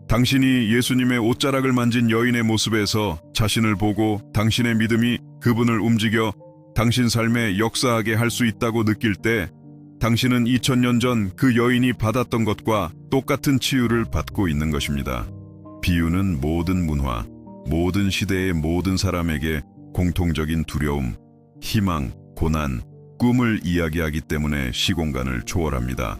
당신이 예수님의 옷자락을 만진 여인의 모습에서 자신을 보고 당신의 믿음이 그분을 움직여 당신 삶에 역사하게 할 수 있다고 느낄 때, 당신은 2000년 전 그 여인이 받았던 것과 똑같은 치유를 받고 있는 것입니다. 비유는 모든 문화, 모든 시대의 모든 사람에게 공통적인 두려움, 희망, 고난, 꿈을 이야기하기 때문에 시공간을 초월합니다.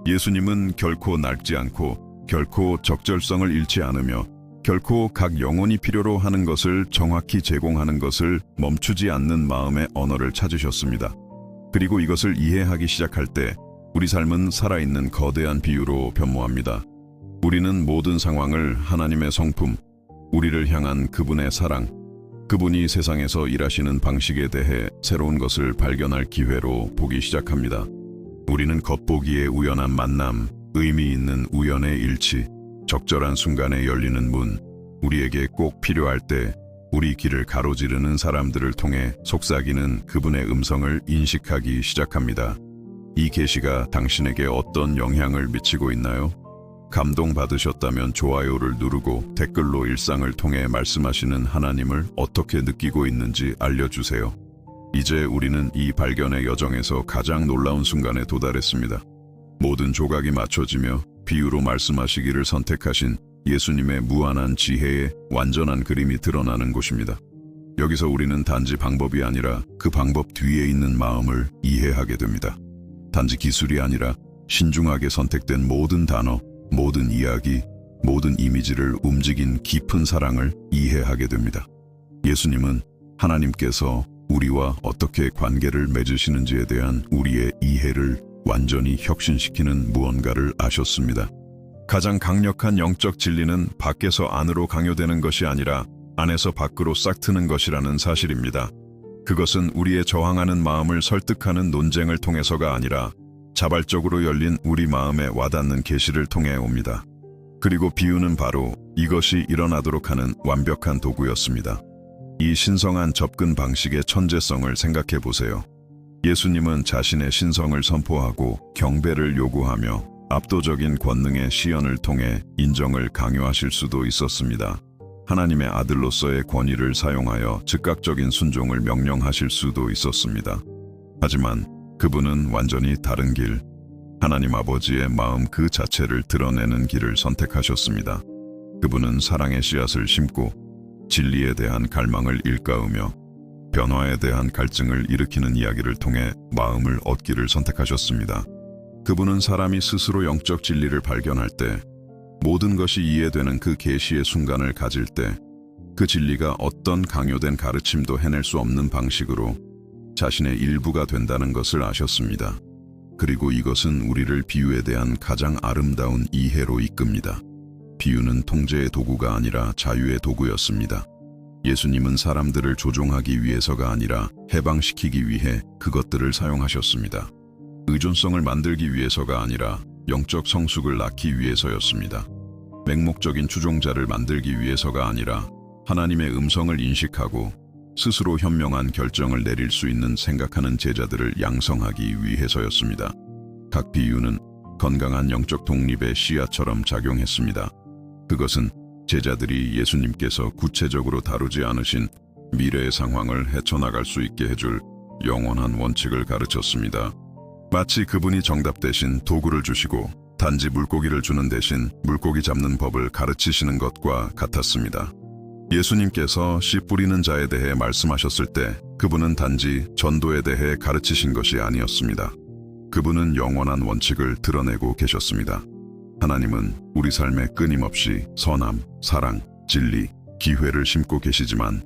예수님은 결코 낡지 않고 결코 적절성을 잃지 않으며 결코 각 영혼이 필요로 하는 것을 정확히 제공하는 것을 멈추지 않는 마음의 언어를 찾으셨습니다. 그리고 이것을 이해하기 시작할 때 우리 삶은 살아있는 거대한 비유로 변모합니다. 우리는 모든 상황을 하나님의 성품, 우리를 향한 그분의 사랑, 그분이 세상에서 일하시는 방식에 대해 새로운 것을 발견할 기회로 보기 시작합니다. 우리는 겉보기에 우연한 만남, 의미 있는 우연의 일치, 적절한 순간에 열리는 문, 우리에게 꼭 필요할 때 우리 길을 가로지르는 사람들을 통해 속삭이는 그분의 음성을 인식하기 시작합니다. 이 계시가 당신에게 어떤 영향을 미치고 있나요? 감동받으셨다면 좋아요를 누르고 댓글로 일상을 통해 말씀하시는 하나님을 어떻게 느끼고 있는지 알려주세요. 이제 우리는 이 발견의 여정에서 가장 놀라운 순간에 도달했습니다. 모든 조각이 맞춰지며 비유로 말씀하시기를 선택하신 예수님의 무한한 지혜의 완전한 그림이 드러나는 곳입니다. 여기서 우리는 단지 방법이 아니라 그 방법 뒤에 있는 마음을 이해하게 됩니다. 단지 기술이 아니라 신중하게 선택된 모든 단어, 모든 이야기, 모든 이미지를 움직인 깊은 사랑을 이해하게 됩니다. 예수님은 하나님께서 우리와 어떻게 관계를 맺으시는지에 대한 우리의 이해를 완전히 혁신시키는 무언가를 아셨습니다. 가장 강력한 영적 진리는 밖에서 안으로 강요되는 것이 아니라 안에서 밖으로 싹트는 것이라는 사실입니다. 그것은 우리의 저항하는 마음을 설득하는 논쟁을 통해서가 아니라 자발적으로 열린 우리 마음에 와닿는 계시를 통해 옵니다. 그리고 비유는 바로 이것이 일어나도록 하는 완벽한 도구였습니다. 이 신성한 접근 방식의 천재성을 생각해 보세요. 예수님은 자신의 신성을 선포하고 경배를 요구하며 압도적인 권능의 시연을 통해 인정을 강요하실 수도 있었습니다. 하나님의 아들로서의 권위를 사용하여 즉각적인 순종을 명령하실 수도 있었습니다. 하지만 그분은 완전히 다른 길, 하나님 아버지의 마음 그 자체를 드러내는 길을 선택하셨습니다. 그분은 사랑의 씨앗을 심고 진리에 대한 갈망을 일깨우며 변화에 대한 갈증을 일으키는 이야기를 통해 마음을 얻기를 선택하셨습니다. 그분은 사람이 스스로 영적 진리를 발견할 때, 모든 것이 이해되는 그 계시의 순간을 가질 때, 그 진리가 어떤 강요된 가르침도 해낼 수 없는 방식으로 자신의 일부가 된다는 것을 아셨습니다. 그리고 이것은 우리를 비유에 대한 가장 아름다운 이해로 이끕니다. 비유는 통제의 도구가 아니라 자유의 도구였습니다. 예수님은 사람들을 조종하기 위해서가 아니라 해방시키기 위해 그것들을 사용하셨습니다. 의존성을 만들기 위해서가 아니라 영적 성숙을 낳기 위해서였습니다. 맹목적인 추종자를 만들기 위해서가 아니라 하나님의 음성을 인식하고 스스로 현명한 결정을 내릴 수 있는 생각하는 제자들을 양성하기 위해서였습니다. 각 비유는 건강한 영적 독립의 씨앗처럼 작용했습니다. 그것은 제자들이 예수님께서 구체적으로 다루지 않으신 미래의 상황을 헤쳐나갈 수 있게 해줄 영원한 원칙을 가르쳤습니다. 마치 그분이 정답 대신 도구를 주시고 단지 물고기를 주는 대신 물고기 잡는 법을 가르치시는 것과 같았습니다. 예수님께서 씨 뿌리는 자에 대해 말씀하셨을 때 그분은 단지 전도에 대해 가르치신 것이 아니었습니다. 그분은 영원한 원칙을 드러내고 계셨습니다. 하나님은 우리 삶에 끊임없이 선함, 사랑, 진리, 기회를 심고 계시지만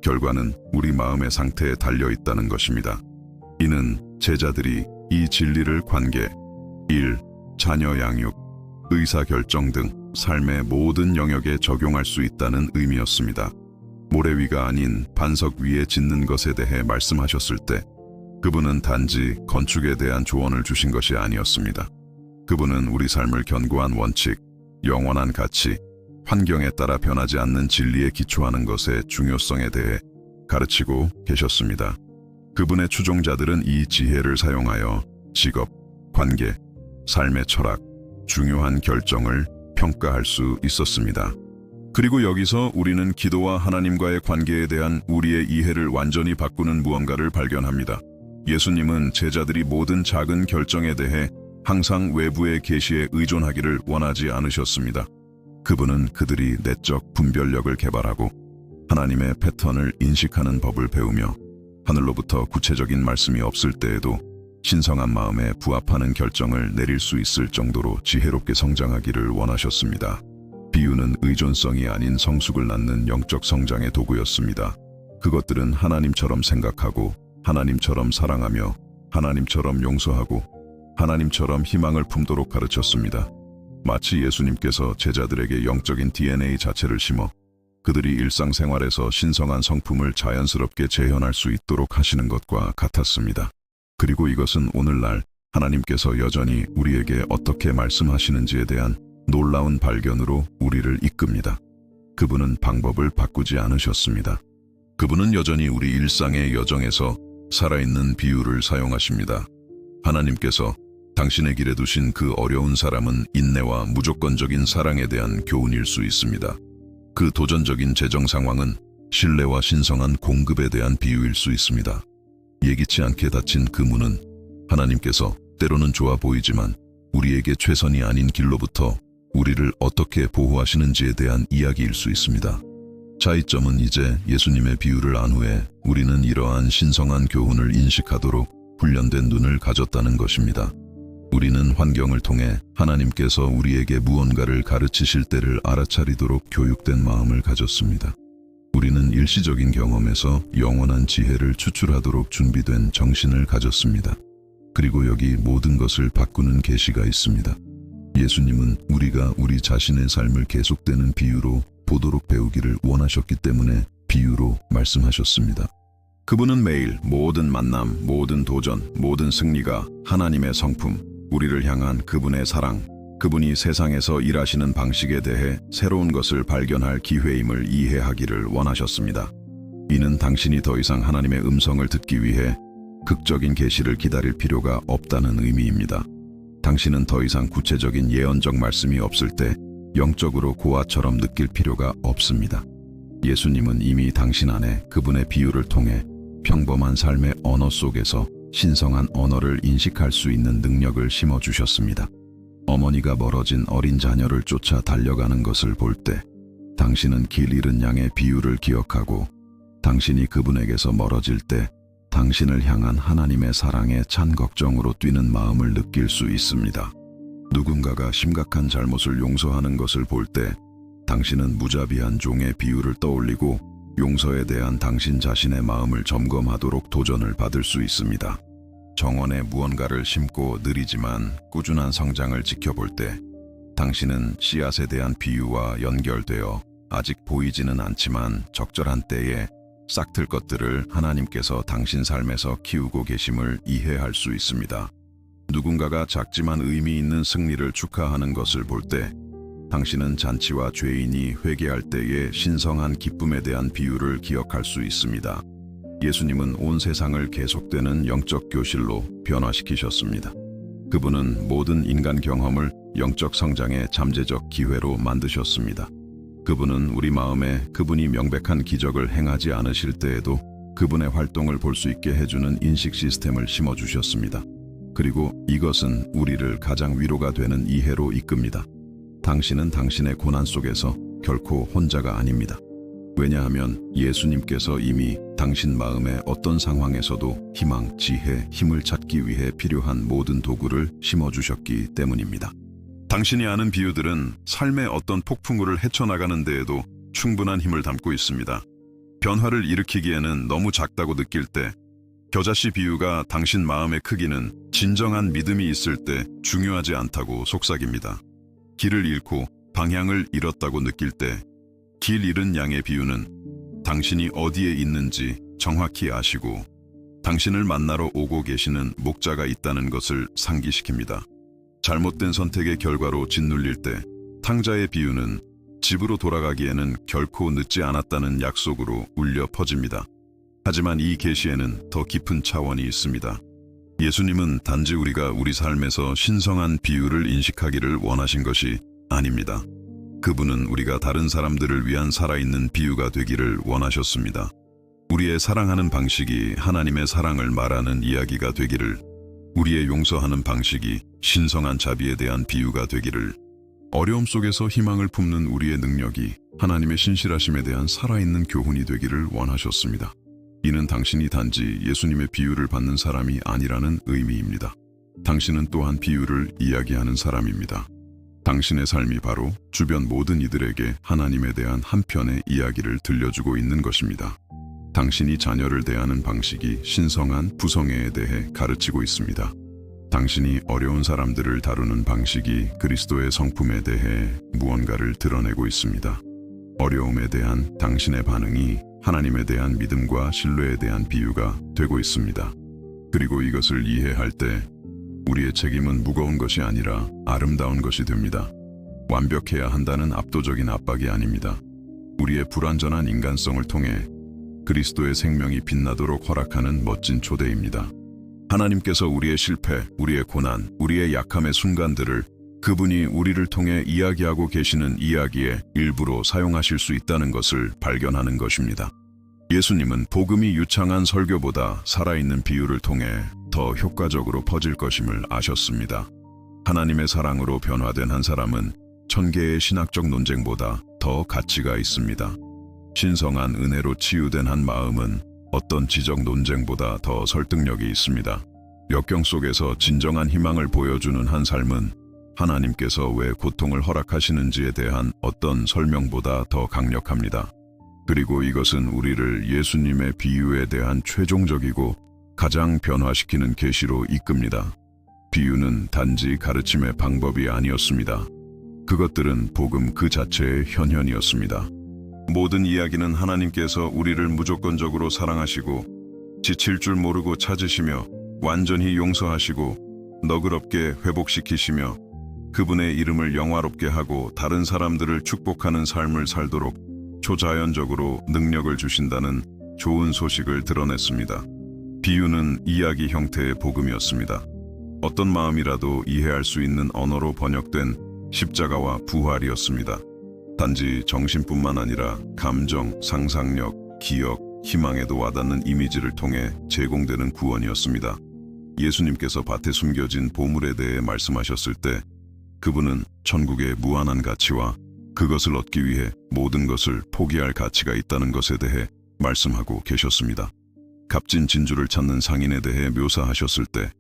결과는 우리 마음의 상태에 달려 있다는 것입니다. 이는 제자들이 이 진리를 관계, 일, 자녀 양육, 의사결정 등 삶의 모든 영역에 적용할 수 있다는 의미였습니다. 모래 위가 아닌 반석 위에 짓는 것에 대해 말씀하셨을 때 그분은 단지 건축에 대한 조언을 주신 것이 아니었습니다. 그분은 우리 삶을 견고한 원칙, 영원한 가치, 환경에 따라 변하지 않는 진리에 기초하는 것의 중요성에 대해 가르치고 계셨습니다. 그분의 추종자들은 이 지혜를 사용하여 직업, 관계, 삶의 철학, 중요한 결정을 평가할 수 있었습니다. 그리고 여기서 우리는 기도와 하나님과의 관계에 대한 우리의 이해를 완전히 바꾸는 무언가를 발견합니다. 예수님은 제자들이 모든 작은 결정에 대해 항상 외부의 계시에 의존하기를 원하지 않으셨습니다. 그분은 그들이 내적 분별력을 개발하고 하나님의 패턴을 인식하는 법을 배우며 하늘로부터 구체적인 말씀이 없을 때에도 신성한 마음에 부합하는 결정을 내릴 수 있을 정도로 지혜롭게 성장하기를 원하셨습니다. 비유는 의존성이 아닌 성숙을 낳는 영적 성장의 도구였습니다. 그것들은 하나님처럼 생각하고 하나님처럼 사랑하며 하나님처럼 용서하고 하나님처럼 희망을 품도록 가르쳤습니다. 마치 예수님께서 제자들에게 영적인 DNA 자체를 심어 그들이 일상생활에서 신성한 성품을 자연스럽게 재현할 수 있도록 하시는 것과 같았습니다. 그리고 이것은 오늘날 하나님께서 여전히 우리에게 어떻게 말씀하시는지에 대한 놀라운 발견으로 우리를 이끕니다. 그분은 방법을 바꾸지 않으셨습니다. 그분은 여전히 우리 일상의 여정에서 살아있는 비유를 사용하십니다. 하나님께서 당신의 길에 두신 그 어려운 사람은 인내와 무조건적인 사랑에 대한 교훈일 수 있습니다. 그 도전적인 재정 상황은 신뢰와 신성한 공급에 대한 비유일 수 있습니다. 예기치 않게 닫힌 그 문은 하나님께서 때로는 좋아 보이지만 우리에게 최선이 아닌 길로부터 우리를 어떻게 보호하시는지에 대한 이야기일 수 있습니다. 차이점은 이제 예수님의 비유를 안 후에 우리는 이러한 신성한 교훈을 인식하도록 훈련된 눈을 가졌다는 것입니다. 우리는 환경을 통해 하나님께서 우리에게 무언가를 가르치실 때를 알아차리도록 교육된 마음을 가졌습니다. 우리는 일시적인 경험에서 영원한 지혜를 추출하도록 준비된 정신을 가졌습니다. 그리고 여기 모든 것을 바꾸는 계시가 있습니다. 예수님은 우리가 우리 자신의 삶을 계속되는 비유로 보도록 배우기를 원하셨기 때문에 비유로 말씀하셨습니다. 그분은 매일 모든 만남, 모든 도전, 모든 승리가 하나님의 성품, 우리를 향한 그분의 사랑, 그분이 세상에서 일하시는 방식에 대해 새로운 것을 발견할 기회임을 이해하기를 원하셨습니다. 이는 당신이 더 이상 하나님의 음성을 듣기 위해 극적인 계시를 기다릴 필요가 없다는 의미입니다. 당신은 더 이상 구체적인 예언적 말씀이 없을 때 영적으로 고아처럼 느낄 필요가 없습니다. 예수님은 이미 당신 안에 그분의 비유를 통해 평범한 삶의 언어 속에서 신성한 언어를 인식할 수 있는 능력을 심어주셨습니다. 어머니가 멀어진 어린 자녀를 쫓아 달려가는 것을 볼 때 당신은 길 잃은 양의 비유를 기억하고 당신이 그분에게서 멀어질 때 당신을 향한 하나님의 사랑에 찬 걱정으로 뛰는 마음을 느낄 수 있습니다. 누군가가 심각한 잘못을 용서하는 것을 볼 때 당신은 무자비한 종의 비유를 떠올리고 용서에 대한 당신 자신의 마음을 점검하도록 도전을 받을 수 있습니다. 정원에 무언가를 심고 느리지만 꾸준한 성장을 지켜볼 때 당신은 씨앗에 대한 비유와 연결되어 아직 보이지는 않지만 적절한 때에 싹틀 것들을 하나님께서 당신 삶에서 키우고 계심을 이해할 수 있습니다. 누군가가 작지만 의미 있는 승리를 축하하는 것을 볼 때 당신은 잔치와 죄인이 회개할 때의 신성한 기쁨에 대한 비유를 기억할 수 있습니다. 예수님은 온 세상을 계속되는 영적 교실로 변화시키셨습니다. 그분은 모든 인간 경험을 영적 성장의 잠재적 기회로 만드셨습니다. 그분은 우리 마음에 그분이 명백한 기적을 행하지 않으실 때에도 그분의 활동을 볼 수 있게 해주는 인식 시스템을 심어주셨습니다. 그리고 이것은 우리를 가장 위로가 되는 이해로 이끕니다. 당신은 당신의 고난 속에서 결코 혼자가 아닙니다. 왜냐하면 예수님께서 이미 당신 마음의 어떤 상황에서도 희망, 지혜, 힘을 찾기 위해 필요한 모든 도구를 심어주셨기 때문입니다. 당신이 아는 비유들은 삶의 어떤 폭풍우를 헤쳐나가는 데에도 충분한 힘을 담고 있습니다. 변화를 일으키기에는 너무 작다고 느낄 때, 겨자씨 비유가 당신 마음의 크기는 진정한 믿음이 있을 때 중요하지 않다고 속삭입니다. 길을 잃고 방향을 잃었다고 느낄 때, 길 잃은 양의 비유는 당신이 어디에 있는지 정확히 아시고 당신을 만나러 오고 계시는 목자가 있다는 것을 상기시킵니다. 잘못된 선택의 결과로 짓눌릴 때 탕자의 비유는 집으로 돌아가기에는 결코 늦지 않았다는 약속으로 울려 퍼집니다. 하지만 이 계시에는 더 깊은 차원이 있습니다. 예수님은 단지 우리가 우리 삶에서 신성한 비유를 인식하기를 원하신 것이 아닙니다. 그분은 우리가 다른 사람들을 위한 살아있는 비유가 되기를 원하셨습니다. 우리의 사랑하는 방식이 하나님의 사랑을 말하는 이야기가 되기를, 우리의 용서하는 방식이 신성한 자비에 대한 비유가 되기를, 어려움 속에서 희망을 품는 우리의 능력이 하나님의 신실하심에 대한 살아있는 교훈이 되기를 원하셨습니다. 이는 당신이 단지 예수님의 비유를 받는 사람이 아니라는 의미입니다. 당신은 또한 비유를 이야기하는 사람입니다. 당신의 삶이 바로 주변 모든 이들에게 하나님에 대한 한편의 이야기를 들려주고 있는 것입니다. 당신이 자녀를 대하는 방식이 신성한 부성애에 대해 가르치고 있습니다. 당신이 어려운 사람들을 다루는 방식이 그리스도의 성품에 대해 무언가를 드러내고 있습니다. 어려움에 대한 당신의 반응이 하나님에 대한 믿음과 신뢰에 대한 비유가 되고 있습니다. 그리고 이것을 이해할 때 우리의 책임은 무거운 것이 아니라 아름다운 것이 됩니다. 완벽해야 한다는 압도적인 압박이 아닙니다. 우리의 불완전한 인간성을 통해 그리스도의 생명이 빛나도록 허락하는 멋진 초대입니다. 하나님께서 우리의 실패, 우리의 고난, 우리의 약함의 순간들을 그분이 우리를 통해 이야기하고 계시는 이야기의 일부로 사용하실 수 있다는 것을 발견하는 것입니다. 예수님은 복음이 유창한 설교보다 살아있는 비유를 통해 더 효과적으로 퍼질 것임을 아셨습니다. 하나님의 사랑으로 변화된 한 사람은 1000개의 신학적 논쟁보다 더 가치가 있습니다. 신성한 은혜로 치유된 한 마음은 어떤 지적 논쟁보다 더 설득력이 있습니다. 역경 속에서 진정한 희망을 보여주는 한 삶은 하나님께서 왜 고통을 허락하시는지에 대한 어떤 설명보다 더 강력합니다. 그리고 이것은 우리를 예수님의 비유에 대한 최종적이고 가장 변화시키는 계시로 이끕니다. 비유는 단지 가르침의 방법이 아니었습니다. 그것들은 복음 그 자체의 현현이었습니다. 모든 이야기는 하나님께서 우리를 무조건적으로 사랑하시고 지칠 줄 모르고 찾으시며 완전히 용서하시고 너그럽게 회복시키시며 그분의 이름을 영화롭게 하고 다른 사람들을 축복하는 삶을 살도록 초자연적으로 능력을 주신다는 좋은 소식을 드러냈습니다. 비유는 이야기 형태의 복음이었습니다. 어떤 마음이라도 이해할 수 있는 언어로 번역된 십자가와 부활이었습니다. 단지 정신뿐만 아니라 감정, 상상력, 기억, 희망에도 와닿는 이미지를 통해 제공되는 구원이었습니다. 예수님께서 밭에 숨겨진 보물에 대해 말씀하셨을 때 그분은 천국의 무한한 가치와 그것을 얻기 위해 모든 것을 포기할 가치가 있다는 것에 대해 말씀하고 계셨습니다. 값진 진주를 찾는 상인에 대해 묘사하셨을 때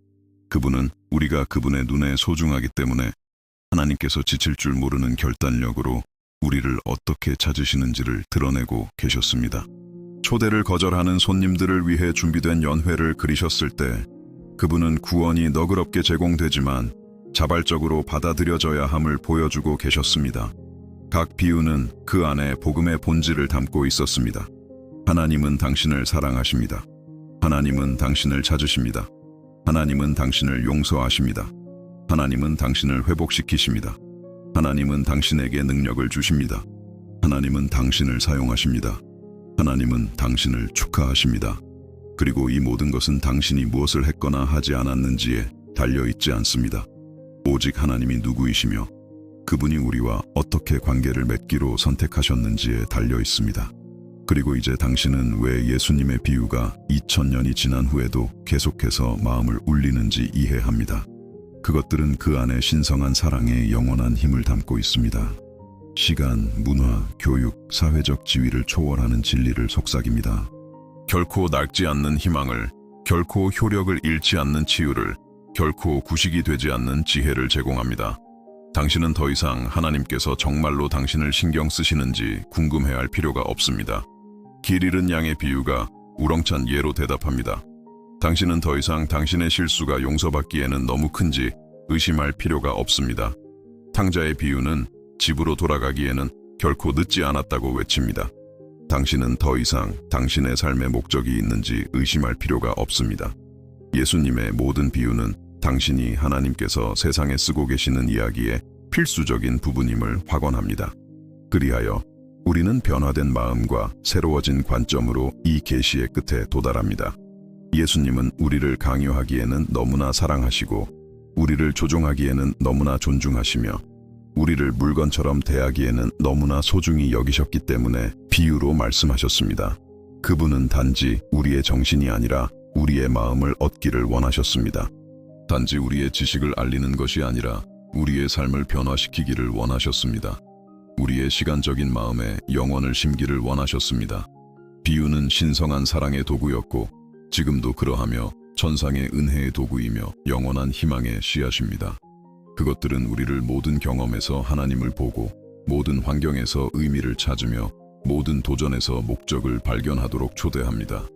그분은 우리가 그분의 눈에 소중하기 때문에 하나님께서 지칠 줄 모르는 결단력으로 우리를 어떻게 찾으시는지를 드러내고 계셨습니다. 초대를 거절하는 손님들을 위해 준비된 연회를 그리셨을 때 그분은 구원이 너그럽게 제공되지만 자발적으로 받아들여져야 함을 보여주고 계셨습니다. 각 비유는 그 안에 복음의 본질을 담고 있었습니다. 하나님은 당신을 사랑하십니다. 하나님은 당신을 찾으십니다. 하나님은 당신을 용서하십니다. 하나님은 당신을 회복시키십니다. 하나님은 당신에게 능력을 주십니다. 하나님은 당신을 사용하십니다. 하나님은 당신을 축하하십니다. 그리고 이 모든 것은 당신이 무엇을 했거나 하지 않았는지에 달려있지 않습니다. 오직 하나님이 누구이시며 그분이 우리와 어떻게 관계를 맺기로 선택하셨는지에 달려있습니다. 그리고 이제 당신은 왜 예수님의 비유가 2000년이 지난 후에도 계속해서 마음을 울리는지 이해합니다. 그것들은 그 안에 신성한 사랑의 영원한 힘을 담고 있습니다. 시간, 문화, 교육, 사회적 지위를 초월하는 진리를 속삭입니다. 결코 낡지 않는 희망을, 결코 효력을 잃지 않는 치유를, 결코 구식이 되지 않는 지혜를 제공합니다. 당신은 더 이상 하나님께서 정말로 당신을 신경 쓰시는지 궁금해할 필요가 없습니다. 길 잃은 양의 비유가 우렁찬 예로 대답합니다. 당신은 더 이상 당신의 실수가 용서받기에는 너무 큰지 의심할 필요가 없습니다. 탕자의 비유는 집으로 돌아가기에는 결코 늦지 않았다고 외칩니다. 당신은 더 이상 당신의 삶의 목적이 있는지 의심할 필요가 없습니다. 예수님의 모든 비유는 당신이 하나님께서 세상에 쓰고 계시는 이야기의 필수적인 부분임을 확언합니다. 그리하여 우리는 변화된 마음과 새로워진 관점으로 이 계시의 끝에 도달합니다. 예수님은 우리를 강요하기에는 너무나 사랑하시고 우리를 조종하기에는 너무나 존중하시며 우리를 물건처럼 대하기에는 너무나 소중히 여기셨기 때문에 비유로 말씀하셨습니다. 그분은 단지 우리의 정신이 아니라 우리의 마음을 얻기를 원하셨습니다. 단지 우리의 지식을 알리는 것이 아니라 우리의 삶을 변화시키기를 원하셨습니다. 우리의 시간적인 마음에 영원을 심기를 원하셨습니다. 비유는 신성한 사랑의 도구였고 지금도 그러하며 천상의 은혜의 도구이며 영원한 희망의 씨앗입니다. 그것들은 우리를 모든 경험에서 하나님을 보고 모든 환경에서 의미를 찾으며 모든 도전에서 목적을 발견하도록 초대합니다.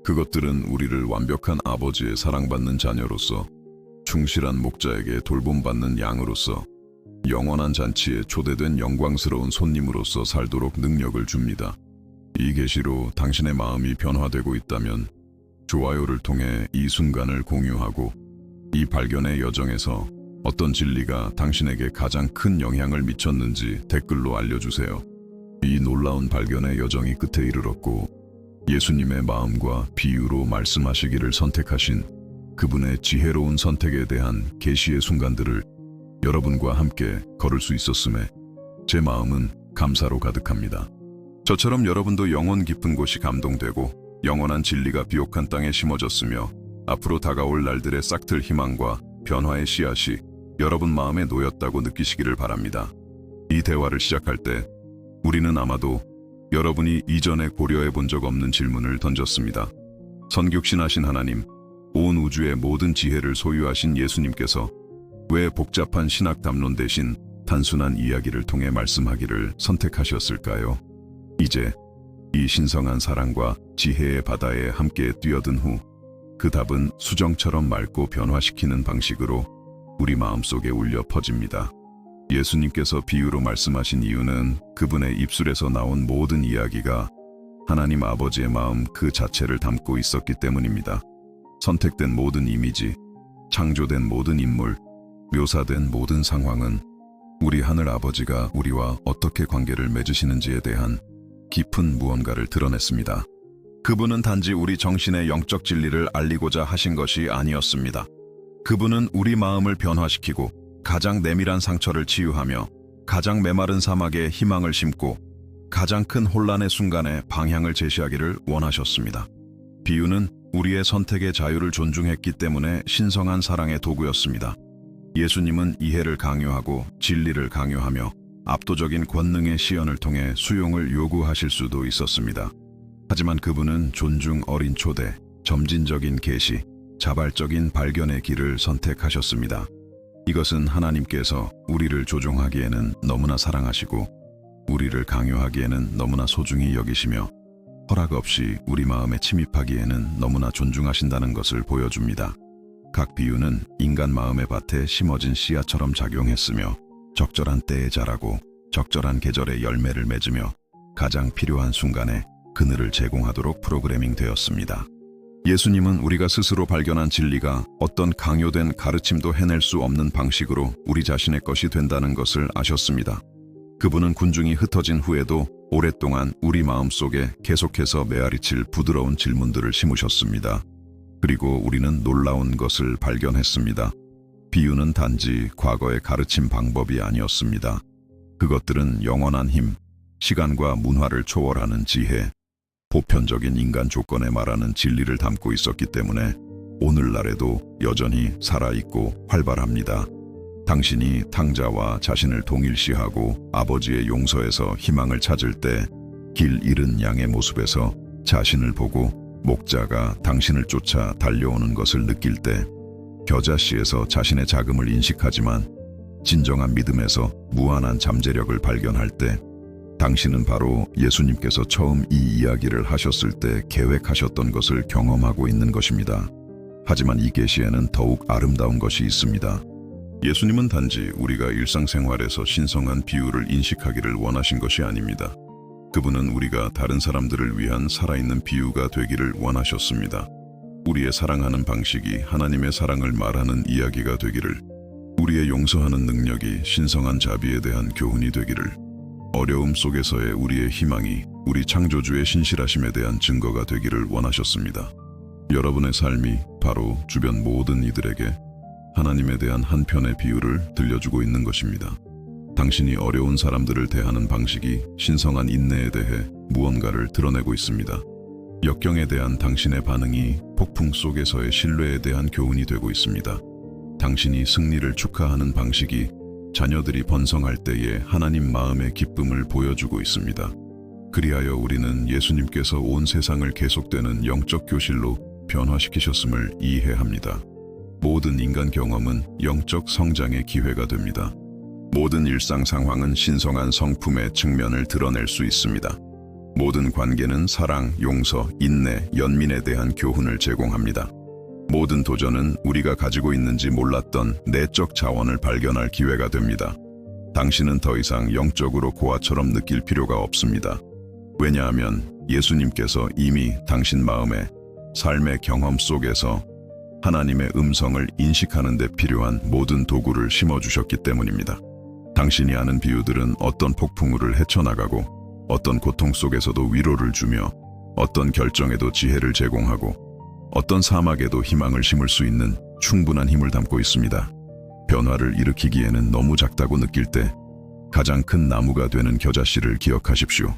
그것들은 우리를 완벽한 아버지의 사랑받는 자녀로서 충실한 목자에게 돌봄받는 양으로서 영원한 잔치에 초대된 영광스러운 손님으로서 살도록 능력을 줍니다. 이 계시로 당신의 마음이 변화되고 있다면 좋아요를 통해 이 순간을 공유하고 이 발견의 여정에서 어떤 진리가 당신에게 가장 큰 영향을 미쳤는지 댓글로 알려주세요. 이 놀라운 발견의 여정이 끝에 이르렀고 예수님의 마음과 비유로 말씀하시기를 선택하신 그분의 지혜로운 선택에 대한 계시의 순간들을 여러분과 함께 걸을 수 있었음에 제 마음은 감사로 가득합니다. 저처럼 여러분도 영혼 깊은 곳이 감동되고 영원한 진리가 비옥한 땅에 심어졌으며 앞으로 다가올 날들의 싹틀 희망과 변화의 씨앗이 여러분 마음에 놓였다고 느끼시기를 바랍니다. 이 대화를 시작할 때 우리는 아마도 여러분이 이전에 고려해 본 적 없는 질문을 던졌습니다. 선육신하신 하나님, 온 우주의 모든 지혜를 소유하신 예수님께서 왜 복잡한 신학 담론 대신 단순한 이야기를 통해 말씀하기를 선택하셨을까요? 이제 이 신성한 사랑과 지혜의 바다에 함께 뛰어든 후 그 답은 수정처럼 맑고 변화시키는 방식으로 우리 마음속에 울려 퍼집니다. 예수님께서 비유로 말씀하신 이유는 그분의 입술에서 나온 모든 이야기가 하나님 아버지의 마음 그 자체를 담고 있었기 때문입니다. 선택된 모든 이미지, 창조된 모든 인물, 묘사된 모든 상황은 우리 하늘 아버지가 우리와 어떻게 관계를 맺으시는지에 대한 깊은 무언가를 드러냈습니다. 그분은 단지 우리 정신의 영적 진리를 알리고자 하신 것이 아니었습니다. 그분은 우리 마음을 변화시키고 가장 내밀한 상처를 치유하며 가장 메마른 사막에 희망을 심고 가장 큰 혼란의 순간에 방향을 제시하기를 원하셨습니다. 비유는 우리의 선택의 자유를 존중했기 때문에 신성한 사랑의 도구였습니다. 예수님은 이해를 강요하고 진리를 강요하며 압도적인 권능의 시연을 통해 수용을 요구하실 수도 있었습니다. 하지만 그분은 존중 어린 초대, 점진적인 계시, 자발적인 발견의 길을 선택하셨습니다. 이것은 하나님께서 우리를 조종하기에는 너무나 사랑하시고 우리를 강요하기에는 너무나 소중히 여기시며 허락 없이 우리 마음에 침입하기에는 너무나 존중하신다는 것을 보여줍니다. 각 비유는 인간 마음의 밭에 심어진 씨앗처럼 작용했으며 적절한 때에 자라고 적절한 계절에 열매를 맺으며 가장 필요한 순간에 그늘을 제공하도록 프로그래밍 되었습니다. 예수님은 우리가 스스로 발견한 진리가 어떤 강요된 가르침도 해낼 수 없는 방식으로 우리 자신의 것이 된다는 것을 아셨습니다. 그분은 군중이 흩어진 후에도 오랫동안 우리 마음속에 계속해서 메아리칠 부드러운 질문들을 심으셨습니다. 그리고 우리는 놀라운 것을 발견했습니다. 비유는 단지 과거의 가르침 방법이 아니었습니다. 그것들은 영원한 힘, 시간과 문화를 초월하는 지혜, 보편적인 인간 조건에 말하는 진리를 담고 있었기 때문에 오늘날에도 여전히 살아있고 활발합니다. 당신이 탕자와 자신을 동일시하고 아버지의 용서에서 희망을 찾을 때 길 잃은 양의 모습에서 자신을 보고 목자가 당신을 쫓아 달려오는 것을 느낄 때 겨자씨에서 자신의 자금을 인식하지만 진정한 믿음에서 무한한 잠재력을 발견할 때 당신은 바로 예수님께서 처음 이 이야기를 하셨을 때 계획하셨던 것을 경험하고 있는 것입니다. 하지만 이 계시에는 더욱 아름다운 것이 있습니다. 예수님은 단지 우리가 일상생활에서 신성한 비유를 인식하기를 원하신 것이 아닙니다. 그분은 우리가 다른 사람들을 위한 살아있는 비유가 되기를 원하셨습니다. 우리의 사랑하는 방식이 하나님의 사랑을 말하는 이야기가 되기를, 우리의 용서하는 능력이 신성한 자비에 대한 교훈이 되기를, 어려움 속에서의 우리의 희망이 우리 창조주의 신실하심에 대한 증거가 되기를 원하셨습니다. 여러분의 삶이 바로 주변 모든 이들에게 하나님에 대한 한 편의 비유를 들려주고 있는 것입니다. 당신이 어려운 사람들을 대하는 방식이 신성한 인내에 대해 무언가를 드러내고 있습니다. 역경에 대한 당신의 반응이 폭풍 속에서의 신뢰에 대한 교훈이 되고 있습니다. 당신이 승리를 축하하는 방식이 자녀들이 번성할 때의 하나님 마음의 기쁨을 보여주고 있습니다. 그리하여 우리는 예수님께서 온 세상을 계속되는 영적 교실로 변화시키셨음을 이해합니다. 모든 인간 경험은 영적 성장의 기회가 됩니다. 모든 일상 상황은 신성한 성품의 측면을 드러낼 수 있습니다. 모든 관계는 사랑, 용서, 인내, 연민에 대한 교훈을 제공합니다. 모든 도전은 우리가 가지고 있는지 몰랐던 내적 자원을 발견할 기회가 됩니다. 당신은 더 이상 영적으로 고아처럼 느낄 필요가 없습니다. 왜냐하면 예수님께서 이미 당신 마음에 삶의 경험 속에서 하나님의 음성을 인식하는 데 필요한 모든 도구를 심어주셨기 때문입니다. 당신이 아는 비유들은 어떤 폭풍우를 헤쳐나가고 어떤 고통 속에서도 위로를 주며 어떤 결정에도 지혜를 제공하고 어떤 사막에도 희망을 심을 수 있는 충분한 힘을 담고 있습니다. 변화를 일으키기에는 너무 작다고 느낄 때 가장 큰 나무가 되는 겨자씨를 기억하십시오.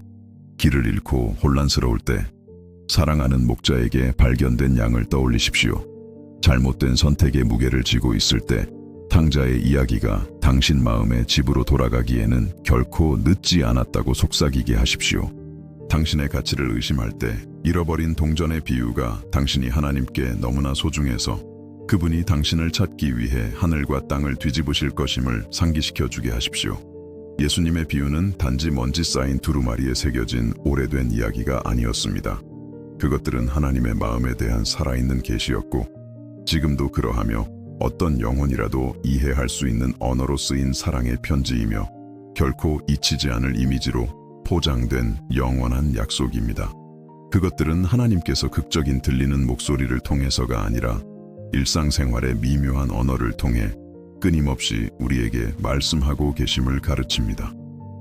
길을 잃고 혼란스러울 때 사랑하는 목자에게 발견된 양을 떠올리십시오. 잘못된 선택의 무게를 지고 있을 때 탕자의 이야기가 당신 마음의 집으로 돌아가기에는 결코 늦지 않았다고 속삭이게 하십시오. 당신의 가치를 의심할 때 잃어버린 동전의 비유가 당신이 하나님께 너무나 소중해서 그분이 당신을 찾기 위해 하늘과 땅을 뒤집으실 것임을 상기시켜 주게 하십시오. 예수님의 비유는 단지 먼지 쌓인 두루마리에 새겨진 오래된 이야기가 아니었습니다. 그것들은 하나님의 마음에 대한 살아있는 계시였고 지금도 그러하며 어떤 영혼이라도 이해할 수 있는 언어로 쓰인 사랑의 편지이며 결코 잊히지 않을 이미지로 포장된 영원한 약속입니다. 그것들은 하나님께서 극적인 들리는 목소리를 통해서가 아니라 일상생활의 미묘한 언어를 통해 끊임없이 우리에게 말씀하고 계심을 가르칩니다.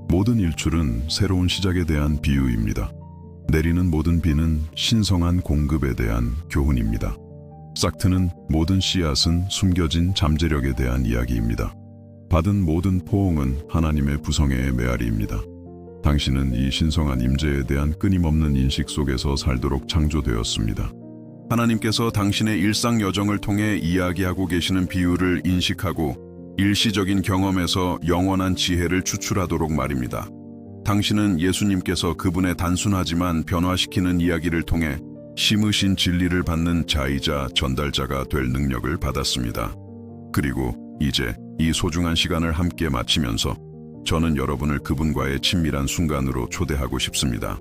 모든 일출은 새로운 시작에 대한 비유입니다. 내리는 모든 비는 신성한 공급에 대한 교훈입니다. 싹트는 모든 씨앗은 숨겨진 잠재력에 대한 이야기입니다. 받은 모든 포옹은 하나님의 부성애의 메아리입니다. 당신은 이 신성한 임재에 대한 끊임없는 인식 속에서 살도록 창조되었습니다. 하나님께서 당신의 일상 여정을 통해 이야기하고 계시는 비유를 인식하고 일시적인 경험에서 영원한 지혜를 추출하도록 말입니다. 당신은 예수님께서 그분의 단순하지만 변화시키는 이야기를 통해 심으신 진리를 받는 자이자 전달자가 될 능력을 받았습니다. 그리고 이제 이 소중한 시간을 함께 마치면서 저는 여러분을 그분과의 친밀한 순간으로 초대하고 싶습니다.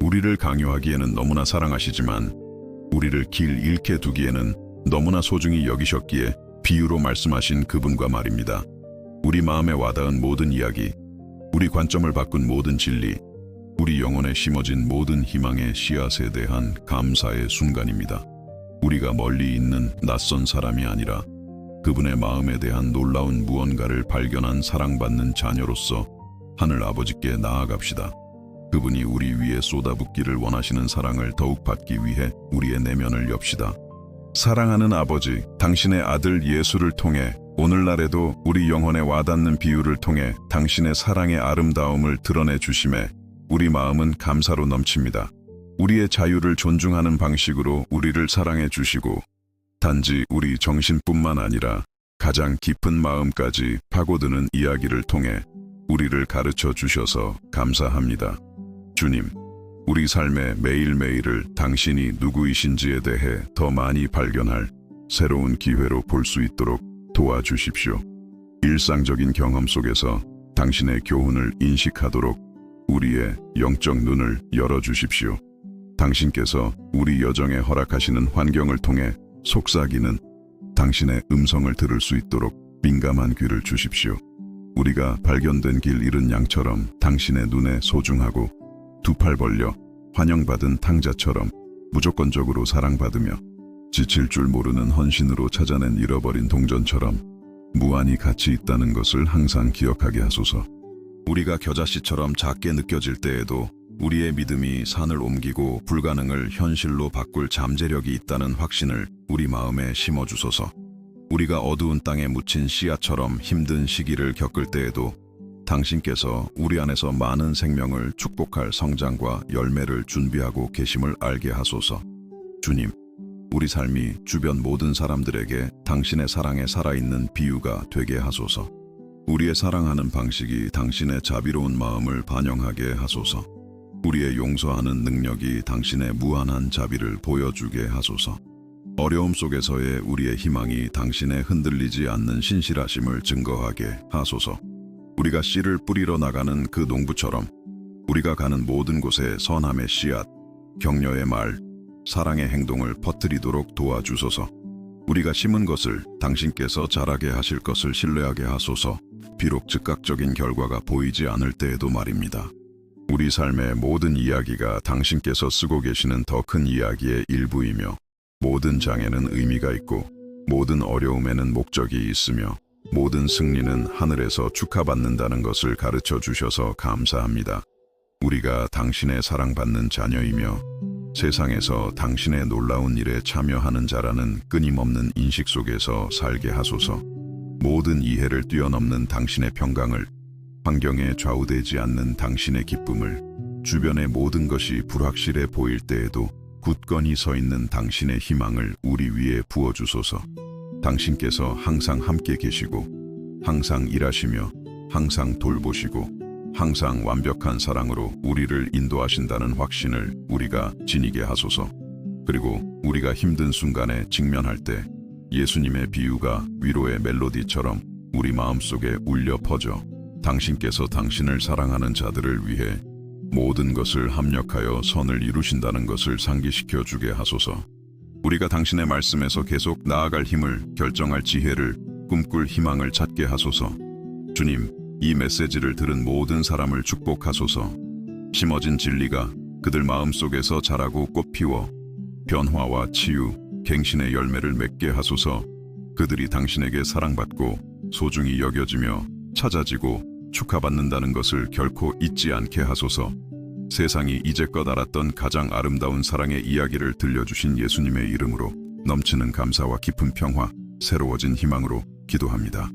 우리를 강요하기에는 너무나 사랑하시지만 우리를 길 잃게 두기에는 너무나 소중히 여기셨기에 비유로 말씀하신 그분과 말입니다. 우리 마음에 와닿은 모든 이야기, 우리 관점을 바꾼 모든 진리, 우리 영혼에 심어진 모든 희망의 씨앗에 대한 감사의 순간입니다. 우리가 멀리 있는 낯선 사람이 아니라 그분의 마음에 대한 놀라운 무언가를 발견한 사랑받는 자녀로서 하늘 아버지께 나아갑시다. 그분이 우리 위에 쏟아붓기를 원하시는 사랑을 더욱 받기 위해 우리의 내면을 엽시다. 사랑하는 아버지, 당신의 아들 예수를 통해 오늘날에도 우리 영혼에 와닿는 비유를 통해 당신의 사랑의 아름다움을 드러내 주심에 우리 마음은 감사로 넘칩니다. 우리의 자유를 존중하는 방식으로 우리를 사랑해 주시고 단지 우리 정신뿐만 아니라 가장 깊은 마음까지 파고드는 이야기를 통해 우리를 가르쳐 주셔서 감사합니다. 주님, 우리 삶의 매일매일을 당신이 누구이신지에 대해 더 많이 발견할 새로운 기회로 볼 수 있도록 도와주십시오. 일상적인 경험 속에서 당신의 교훈을 인식하도록 우리의 영적 눈을 열어주십시오. 당신께서 우리 여정에 허락하시는 환경을 통해 속삭이는 당신의 음성을 들을 수 있도록 민감한 귀를 주십시오. 우리가 발견된 길 잃은 양처럼 당신의 눈에 소중하고 두 팔 벌려 환영받은 탕자처럼 무조건적으로 사랑받으며 지칠 줄 모르는 헌신으로 찾아낸 잃어버린 동전처럼 무한히 가치 있다는 것을 항상 기억하게 하소서. 우리가 겨자씨처럼 작게 느껴질 때에도 우리의 믿음이 산을 옮기고 불가능을 현실로 바꿀 잠재력이 있다는 확신을 우리 마음에 심어주소서. 우리가 어두운 땅에 묻힌 씨앗처럼 힘든 시기를 겪을 때에도 당신께서 우리 안에서 많은 생명을 축복할 성장과 열매를 준비하고 계심을 알게 하소서. 주님, 우리 삶이 주변 모든 사람들에게 당신의 사랑에 살아있는 비유가 되게 하소서. 우리의 사랑하는 방식이 당신의 자비로운 마음을 반영하게 하소서. 우리의 용서하는 능력이 당신의 무한한 자비를 보여주게 하소서. 어려움 속에서의 우리의 희망이 당신의 흔들리지 않는 신실하심을 증거하게 하소서. 우리가 씨를 뿌리러 나가는 그 농부처럼 우리가 가는 모든 곳에 선함의 씨앗, 격려의 말, 사랑의 행동을 퍼뜨리도록 도와주소서. 우리가 심은 것을 당신께서 자라게 하실 것을 신뢰하게 하소서. 비록 즉각적인 결과가 보이지 않을 때에도 말입니다. 우리 삶의 모든 이야기가 당신께서 쓰고 계시는 더 큰 이야기의 일부이며 모든 장애는 의미가 있고 모든 어려움에는 목적이 있으며 모든 승리는 하늘에서 축하받는다는 것을 가르쳐 주셔서 감사합니다. 우리가 당신의 사랑받는 자녀이며 세상에서 당신의 놀라운 일에 참여하는 자라는 끊임없는 인식 속에서 살게 하소서. 모든 이해를 뛰어넘는 당신의 평강을, 환경에 좌우되지 않는 당신의 기쁨을, 주변의 모든 것이 불확실해 보일 때에도 굳건히 서 있는 당신의 희망을 우리 위에 부어주소서. 당신께서 항상 함께 계시고 항상 일하시며 항상 돌보시고 항상 완벽한 사랑으로 우리를 인도하신다는 확신을 우리가 지니게 하소서. 그리고 우리가 힘든 순간에 직면할 때 예수님의 비유가 위로의 멜로디처럼 우리 마음속에 울려 퍼져 당신께서 당신을 사랑하는 자들을 위해 모든 것을 합력하여 선을 이루신다는 것을 상기시켜 주게 하소서. 우리가 당신의 말씀에서 계속 나아갈 힘을, 결정할 지혜를, 꿈꿀 희망을 찾게 하소서. 주님, 이 메시지를 들은 모든 사람을 축복하소서. 심어진 진리가 그들 마음속에서 자라고 꽃피워 변화와 치유, 갱신의 열매를 맺게 하소서. 그들이 당신에게 사랑받고 소중히 여겨지며 찾아지고 축하받는다는 것을 결코 잊지 않게 하소서. 세상이 이제껏 알았던 가장 아름다운 사랑의 이야기를 들려주신 예수님의 이름으로 넘치는 감사와 깊은 평화, 새로워진 희망으로 기도합니다.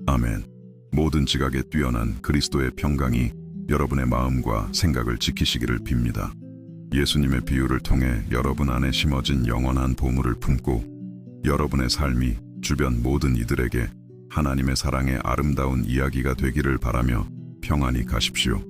아멘. 모든 지각에 뛰어난 그리스도의 평강이 여러분의 마음과 생각을 지키시기를 빕니다. 예수님의 비유를 통해 여러분 안에 심어진 영원한 보물을 품고 여러분의 삶이 주변 모든 이들에게 하나님의 사랑의 아름다운 이야기가 되기를 바라며 평안히 가십시오.